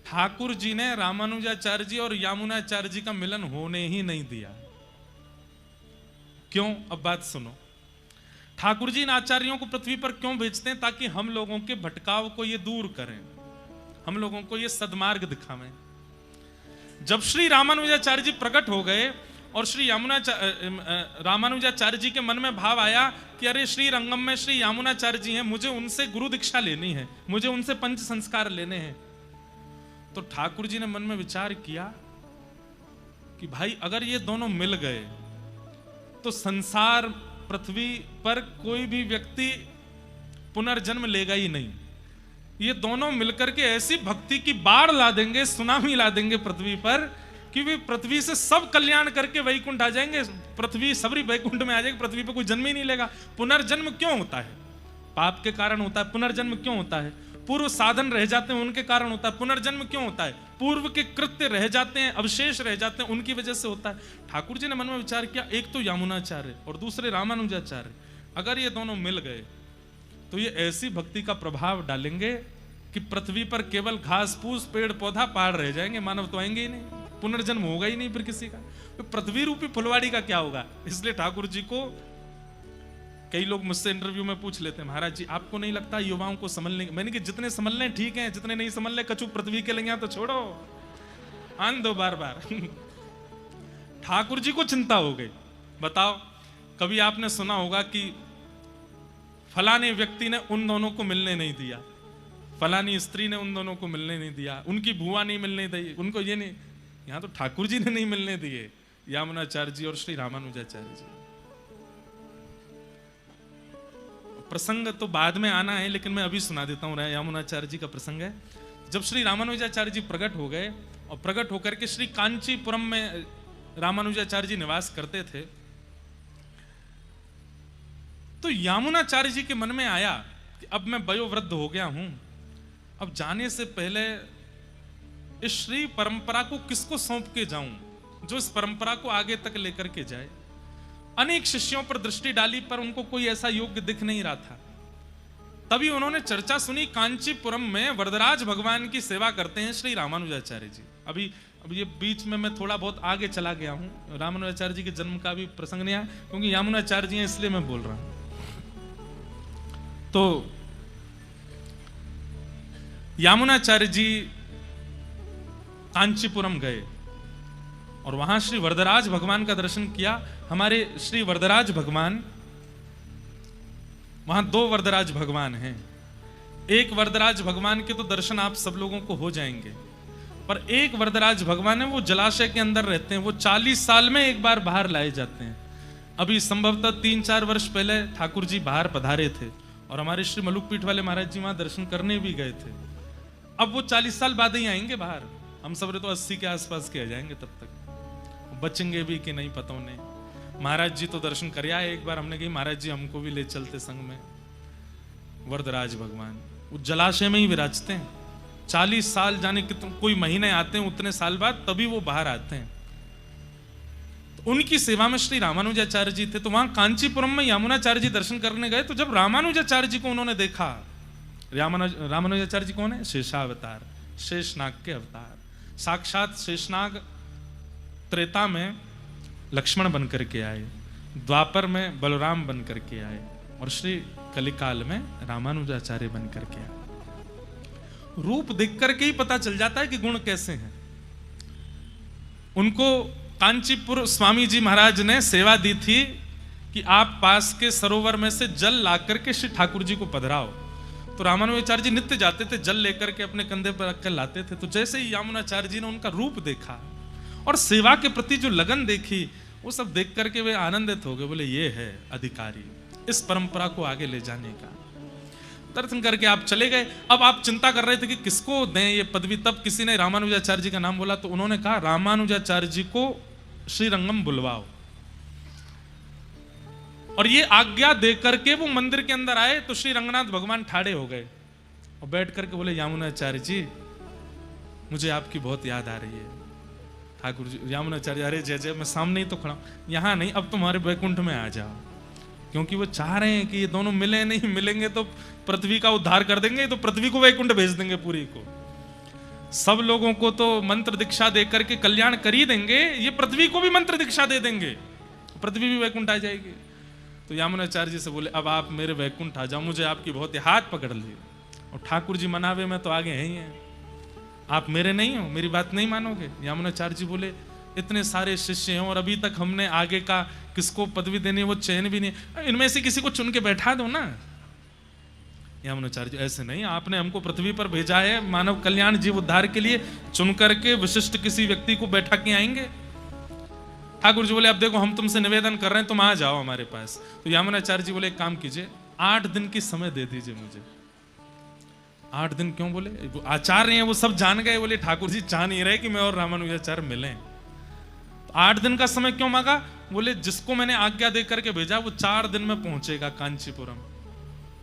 ठाकुर जी ने रामानुजाचार्य जी और यामुनाचार्य जी का मिलन होने ही नहीं दिया। क्यों? अब बात सुनो। ठाकुर जी इन आचार्यों को पृथ्वी पर क्यों भेजते हैं? ताकि हम लोगों के भटकाव को ये दूर करें, हम लोगों को ये सद्मार्ग दिखावें। जब श्री रामानुजाचार्य जी प्रकट हो गए और श्री रामानुजाचार्य जी के मन में भाव आया कि अरे श्री रंगम में श्री यामुनाचार्य जी हैं, मुझे उनसे गुरु दीक्षा लेनी है, मुझे उनसे पंच संस्कार लेने हैं, तो ठाकुर जी ने मन में विचार किया कि भाई अगर ये दोनों मिल गए तो संसार पृथ्वी पर कोई भी व्यक्ति पुनर्जन्म लेगा ही नहीं। ये दोनों मिलकर के ऐसी भक्ति की बाढ़ ला देंगे, सुनामी ला देंगे पृथ्वी पर कि वे पृथ्वी से सब कल्याण करके वैकुंठ आ जाएंगे। पृथ्वी सबरी वैकुंठ में आ जाएगी, पृथ्वी पर कोई जन्म ही नहीं लेगा। पुनर्जन्म क्यों होता है? पाप के कारण होता है। पुनर्जन्म क्यों होता है? पूर्व साधन रह जाते हैं, उनके कारण होता है। पुनर्जन्म क्यों होता है? पूर्व के कृत्य रह जाते हैं, अवशेष रह जाते हैं, उनकी वजह से होता है। ठाकुर जी ने मन में विचार किया, एक तो यामुनाचार्य और दूसरे रामानुजाचार्य, अगर ये दोनों मिल गए तो ये ऐसी भक्ति का प्रभाव डालेंगे कि पृथ्वी पर केवल घास फूस पेड़ पौधा पहाड़ रह जाएंगे, मानव तो आएंगे ही नहीं, पुनर्जन्म होगा ही नहीं फिर किसी का। तो पृथ्वी रूपी फुलवाड़ी का क्या होगा? इसलिए ठाकुर जी को कई लोग मुझसे इंटरव्यू में पूछ लेते हैं, महाराज जी आपको नहीं लगता युवाओं को समझने? मैंने कि जितने समझ लें ठीक है, जितने नहीं समझ लें कछु पृथ्वी के लेंगे तो छोड़ो, आन दो बार बार। ठाकुर जी को चिंता हो गई। बताओ, कभी आपने सुना होगा कि फलाने व्यक्ति ने उन दोनों को मिलने नहीं दिया, फलानी स्त्री ने उन दोनों को मिलने नहीं दिया, उनकी बुआ नहीं मिलने दी, उनको ये नहीं। यहां तो ठाकुर जी ने नहीं मिलने दिए, यामुनाचार्य जी और श्री रामानुजाचार्य जी। प्रसंग तो बाद में आना है, लेकिन मैं अभी सुना देता हूं। यामुनाचार्य जी का प्रसंग है, जब श्री रामानुजाचार्य जी प्रकट हो गए और प्रकट होकर के श्री कांचीपुरम में रामानुजाचार्य जी निवास करते थे, तो यामुनाचार्य जी के मन में आया कि अब मैं वयोवृद्ध हो गया हूं, अब जाने से पहले इस श्री परंपरा को किसको सौंप के जाऊं जो इस परंपरा को आगे तक लेकर के जाए। अनेक शिष्यों पर दृष्टि डाली पर उनको कोई ऐसा योग्य दिख नहीं रहा था। तभी उन्होंने चर्चा सुनी, कांचीपुरम में वरदराज भगवान की सेवा करते हैं श्री रामानुजाचार्य जी। अभी ये बीच में मैं थोड़ा बहुत आगे चला गया हूं, रामानुजाचार्य जी के जन्म का भी प्रसंग नहीं आया, क्योंकि यामुनाचार्य जी हैं इसलिए मैं बोल रहा हूं। तो यामुनाचार्य जी कांचीपुरम गए और वहां श्री वरदराज भगवान का दर्शन किया। हमारे श्री वरदराज भगवान, वहां दो वरदराज भगवान हैं। एक वरदराज भगवान के तो दर्शन आप सब लोगों को हो जाएंगे, पर एक वरदराज भगवान है वो जलाशय के अंदर रहते हैं, वो 40 साल में एक बार बाहर लाए जाते हैं। अभी संभवतः 3-4 वर्ष पहले ठाकुर जी बाहर पधारे थे और हमारे श्री मलुक पीठ वाले महाराज जी वहां दर्शन करने भी गए थे। अब वो 40 साल बाद ही आएंगे बाहर, हम सब तो 80 के आसपास के आ जाएंगे, तब तक बचेंगे भी कि नहीं पता नहीं। महाराज जी तो दर्शन कर आए एक बार, हमने कही महाराज जी हमको भी ले चलते संग में। वरदराज भगवान वो जलाशय में ही विराजते हैं, 40 साल जाने कितने कोई महीने आते हैं, उतने साल बाद तभी वो बाहर आते हैं। तो उनकी सेवा में श्री रामानुजाचार्य जी थे। तो वहां कांचीपुरम में यामुनाचार्य जी दर्शन करने गए, तो जब रामानुजाचार्य जी को उन्होंने देखा, रामानुजाचार्य जी कौन है? शेषावतार, शेषनाग के अवतार। साक्षात शेषनाग त्रेता में लक्ष्मण बन करके आए, द्वापर में बलराम बन करके आए और श्री कलिकाल में रामानुजाचार्य बन करके आए। रूप देख करके ही पता चल जाता है कि गुण कैसे हैं। उनको कांचीपुर स्वामी जी महाराज ने सेवा दी थी कि आप पास के सरोवर में से जल ला करके श्री ठाकुर जी को पधराओ। तो रामानुजाचार्य जी नित्य जाते थे, जल लेकर के अपने कंधे पर रखकर लाते थे। तो जैसे ही यामुनाचार्य जी ने उनका रूप देखा और सेवा के प्रति जो लगन देखी, वो सब देख करके वे आनंदित हो गए। बोले ये है अधिकारी इस परंपरा को आगे ले जाने का। दर्शन करके आप चले गए। अब आप चिंता कर रहे थे कि किसको दें ये पदवी। तब किसी ने रामानुजाचार्य जी का नाम बोला, तो उन्होंने कहा रामानुजाचार्य जी को श्रीरंगम बुलवाओ। और ये आज्ञा देकर के वो मंदिर के अंदर आए, तो श्री रंगनाथ भगवान ठाड़े हो गए और बैठ करके बोले यामुनाचार्य जी मुझे आपकी बहुत याद आ रही है। ठाकुर जी यामुनाचार्य, अरे जय जय, मैं सामने ही तो खड़ा हूं, यहां नहीं, अब तुम्हारे वैकुंठ में आ जाओ। क्योंकि वो चाह रहे हैं कि ये दोनों मिले, नहीं मिलेंगे तो पृथ्वी का उद्धार कर देंगे, तो पृथ्वी को वैकुंठ भेज देंगे पूरी को। सब लोगों को तो मंत्र दीक्षा देकर के कल्याण कर ही देंगे, ये पृथ्वी को भी मंत्र दीक्षा दे देंगे, पृथ्वी भी वैकुंठ आ जाएगी। तो यामुनाचार्य जी से बोले अब आप मेरे वैकुंठ आ जाओ, मुझे आपकी बहुत हाथ पकड़ लिए। और ठाकुर जी मनावे में तो आगे हैं ही हैं, आप मेरे नहीं हो, मेरी बात नहीं मानोगे। यामुनाचार्य जी बोले इतने सारे शिष्य हैं और अभी तक हमने आगे का किसको पदवी देनी है वो चयन भी नहीं, इनमें से किसी को चुन के बैठा दो ना। यामुनाचार्य जी ऐसे नहीं, आपने हमको पृथ्वी पर भेजा है मानव कल्याण जीव उद्धार के लिए, चुन करके विशिष्ट किसी व्यक्ति को बैठा के आएंगे। ठाकुर जी बोले अब देखो हम तुमसे निवेदन कर रहे हैं, तुम आ जाओ हमारे पास। तो यामुनाचार्य जी बोले एक काम कीजिए, 8 दिन की समय दे दीजिए मुझे। 8 दिन क्यों बोले? वो आचार्य हैं, वो सब जान गए, बोले ठाकुर जी चाह नहीं रहे कि मैं और रामानुजाचार्य मिलें। तो 8 दिन का समय क्यों मांगा? बोले जिसको मैंने आज्ञा दे करके भेजा वो 4 दिन में पहुंचेगा कांचीपुरम,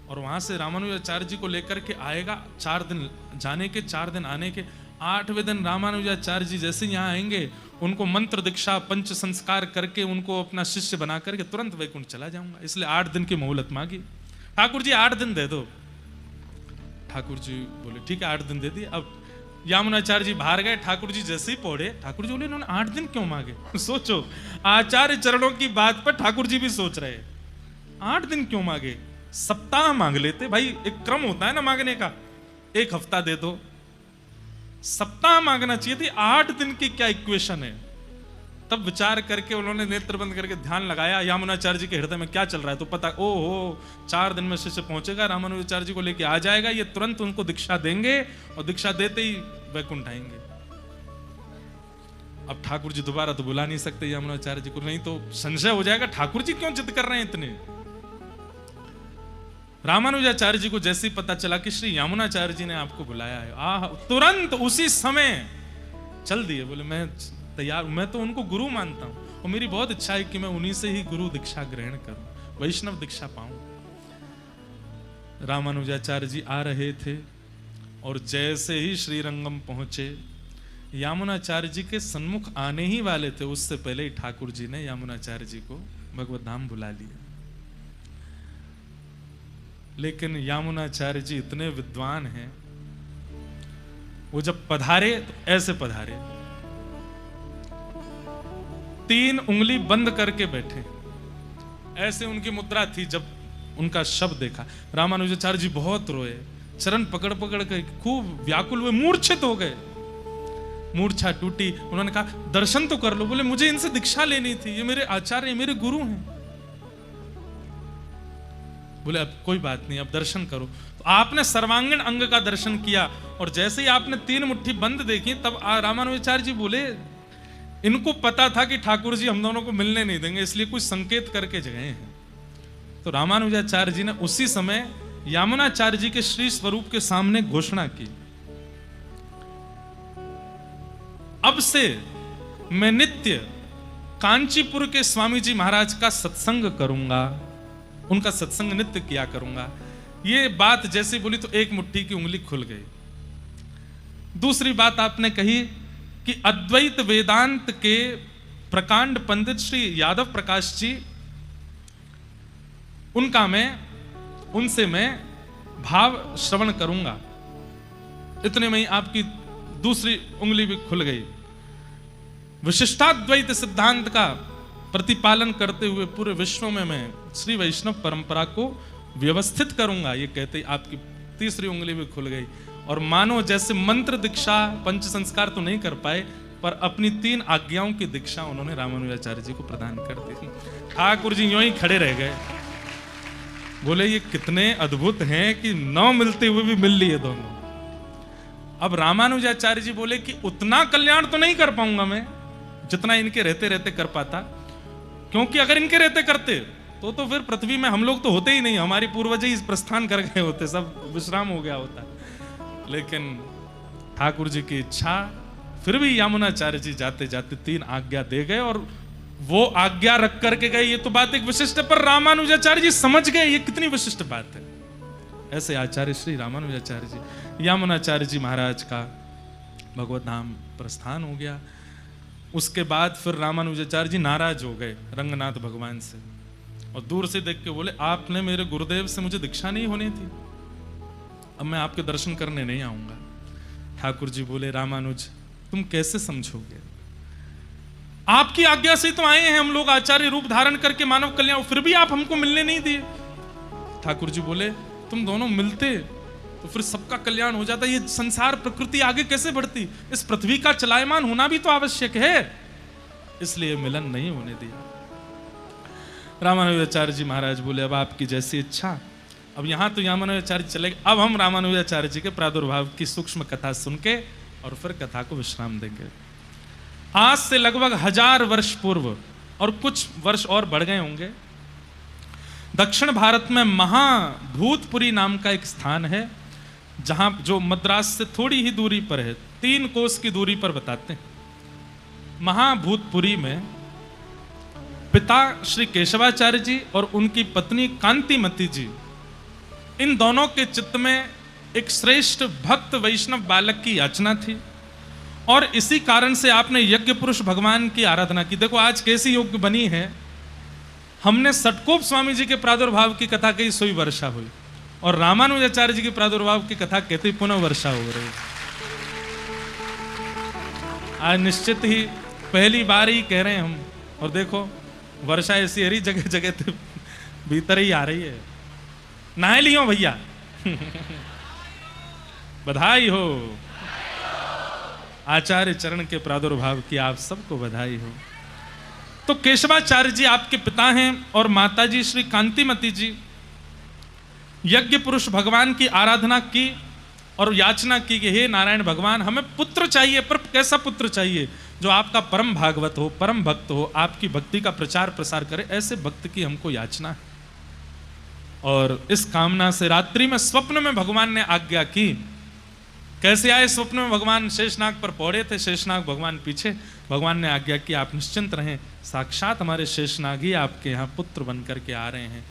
और वहां से रामानुजाचार्य जी को लेकर के आएगा। 4 दिन जाने के, 4 दिन आने के। 8वें दिन रामानुजाचार्य जी जैसे यहाँ आएंगे, उनको मंत्र दीक्षा पंच संस्कार करके उनको अपना शिष्य बना करके तुरंत वैकुंठ चला जाऊंगा। इसलिए 8 दिन की मोहलत मांगी। ठाकुर जी 8 दिन दे दो। ठाकुर जी बोले ठीक है 8 दिन दे दिए। अब यामुनाचार्य जी बाहर गए, ठाकुर जी जैसे ही पहुंचे, ठाकुर जी बोले इन्होंने 8 दिन क्यों मांगे? सोचो, आचार्य चरणों की बात पर ठाकुर जी भी सोच रहे, 8 दिन क्यों मांगे? सप्ताह मांग लेते भाई, एक क्रम होता है ना मांगने का, 1 हफ्ता दे दो, सप्ताह मांगना चाहिए थी। 8 दिन की क्या इक्वेशन है? तब विचार करके उन्होंने नेत्र बंद करके ध्यान लगाया, यामुनाचार्य जी के हृदय में क्या चल रहा है, तो पता ओहो 4 दिन में शिष्य पहुंचेगा, रामानुजाचार्य जी को लेके आ जाएगा, ये तुरंत उनको दीक्षा देंगे और दीक्षा देते ही वैकुंठ आएंगे। अब ठाकुर जी दोबारा तो बुला नहीं सकते यामुनाचार्य जी को, नहीं तो संशय हो जाएगा ठाकुर जी क्यों जिद कर रहे हैं इतने। रामानुजाचार्य जी को जैसे ही पता चला कि श्री यामुनाचार्य जी ने आपको बुलाया है, तुरंत उसी समय चल दिए। बोले मैं तैयार, मैं तो उनको गुरु मानता हूं और मेरी बहुत इच्छा है कि मैं उन्हीं से ही गुरु दीक्षा ग्रहण करूं, वैष्णव दीक्षा पाऊं। रामानुजाचार्य जी आ रहे थे और जैसे ही श्रीरंगम पहुंचे, यामुनाचार्य जी के सन्मुख आने ही वाले थे, उससे पहले ही ठाकुर जी ने यामुनाचार्य जी को भगवत धाम बुला लिया। लेकिन यामुनाचार्य जी इतने विद्वान हैं, वो जब पधारे तो ऐसे पधारे, 3 उंगली बंद करके बैठे, ऐसे उनकी मुद्रा थी। जब उनका शब्द देखा, रामानुजाचार्य जी बहुत रोए, चरण पकड़ पकड़ के खूब व्याकुल हुए, मूर्छित हो गए, मूर्छा टूटी। उन्होंने कहा दर्शन तो कर लो। बोले मुझे इनसे दीक्षा लेनी थी, ये मेरे आचार्य, मेरे गुरु हैं। बोले अब कोई बात नहीं, अब दर्शन करो। तो आपने सर्वांगीण अंग का दर्शन किया, और जैसे ही आपने 3 मुट्ठी बंद देखी, तब रामानुजाचार्य जी बोले इनको पता था कि ठाकुर जी हम दोनों को मिलने नहीं देंगे, इसलिए कुछ संकेत करके गए हैं। तो रामानुजाचार्य जी ने उसी समय यामुनाचार्य जी के श्री स्वरूप के सामने घोषणा की, अब से मैं नित्य कांचीपुर के स्वामी जी महाराज का सत्संग करूंगा, उनका सत्संग नित्य किया करूंगा। ये बात जैसे बोली तो 1 मुट्ठी की उंगली खुल गई। दूसरी बात आपने कही कि अद्वैत वेदांत के प्रकांड पंडित श्री यादव प्रकाश जी, उनसे मैं भाव श्रवण करूंगा। इतने में ही आपकी दूसरी उंगली भी खुल गई। विशिष्टाद्वैत सिद्धांत का प्रतिपालन करते हुए पूरे विश्व में मैं श्री वैष्णव परंपरा को व्यवस्थित करूंगा, ये कहते ही आपकी तीसरी उंगली भी खुल गई। और मानो जैसे मंत्र दीक्षा पंच संस्कार तो नहीं कर पाए, पर अपनी 3 आज्ञाओं की दीक्षा उन्होंने रामानुजाचार्य जी को प्रदान कर दी। ठाकुर जी यूं ही खड़े रह गए, बोले ये कितने अद्भुत हैं कि 9 मिलते हुए भी मिल लिए दोनों। अब रामानुजाचार्य जी बोले कि उतना कल्याण तो नहीं कर पाऊंगा मैं जितना इनके रहते रहते कर पाता, क्योंकि अगर इनके रहते करते तो फिर पृथ्वी में हम लोग तो होते ही नहीं, हमारे पूर्वज ही प्रस्थान कर गए होते, सब विश्राम हो गया होता। लेकिन ठाकुर जी की इच्छा, फिर भी यामुनाचार्य जी जाते जाते 3 आज्ञा दे गए, और वो आज्ञा रख करके गए। ये तो बात एक विशिष्ट, पर रामानुजाचार्य जी समझ गए ये कितनी विशिष्ट बात है। ऐसे आचार्य श्री रामानुजाचार्य जी, यामुनाचार्य जी महाराज का भगवत धाम प्रस्थान हो गया। उसके बाद फिर रामानुजाचार्य जी नाराज हो गए रंगनाथ भगवान से, और दूर से देख के बोले आपने मेरे गुरुदेव से मुझे दीक्षा नहीं होनी थी, अब मैं आपके दर्शन करने नहीं आऊंगा। ठाकुर जी बोले रामानुज तुम कैसे समझोगे, आपकी आज्ञा से तो आए हैं हम लोग आचार्य रूप धारण करके मानव कल्याण, फिर भी आप हमको मिलने नहीं दिए। ठाकुर जी बोले तुम दोनों मिलते तो फिर सबका कल्याण हो जाता, ये संसार प्रकृति आगे कैसे बढ़ती, इस पृथ्वी का चलायमान होना भी तो आवश्यक है, इसलिए मिलन नहीं होने दिया। रामानुजाचार्य जी महाराज बोले अब आपकी जैसी इच्छा। अब यहां तो रामानुजाचार्य चले गए, अब हम रामानुजाचार्य जी के प्रादुर्भाव की सूक्ष्म कथा सुन के और फिर कथा को विश्राम देंगे। आज से लगभग 1000 वर्ष पूर्व, और कुछ वर्ष और बढ़ गए होंगे, दक्षिण भारत में महाभूतपुरी नाम का एक स्थान है, जहां जो मद्रास से थोड़ी ही दूरी पर है, 3 कोस की दूरी पर बताते हैं, महाभूतपुरी में पिता श्री केशवाचार्य जी और उनकी पत्नी कांतिमती जी, इन दोनों के चित्त में एक श्रेष्ठ भक्त वैष्णव बालक की याचना थी और इसी कारण से आपने यज्ञ पुरुष भगवान की आराधना की। देखो आज कैसी योग बनी है, हमने सटकोप स्वामी जी के प्रादुर्भाव की कथा कही, सोई वर्षा हुई, और रामानुजाचार्य जी के प्रादुर्भाव की कथा कहते ही पुनः वर्षा हो रही। आज निश्चित ही पहली बार ही कह रहे हैं हम, और देखो वर्षा ऐसी हरी जगह जगह तो भीतर ही आ रही है। नहा लियो भैया बधाई हो, आचार्य चरण के प्रादुर्भाव की आप सबको बधाई हो। तो केशवाचार्य जी आपके पिता हैं और माताजी श्री कांतिमती जी यज्ञ पुरुष भगवान की आराधना की और याचना की कि हे नारायण भगवान, हमें पुत्र चाहिए, पर कैसा पुत्र चाहिए? जो आपका परम भागवत हो, परम भक्त हो, आपकी भक्ति का प्रचार प्रसार करे, ऐसे भक्त की हमको याचना है। और इस कामना से रात्रि में स्वप्न में भगवान ने आज्ञा की। कैसे आए स्वप्न में? भगवान शेषनाग पर पौड़े थे, शेषनाग भगवान पीछे। भगवान ने आज्ञा की आप निश्चिंत रहें, साक्षात हमारे शेषनाग ही आपके यहाँ पुत्र बन करके आ रहे हैं।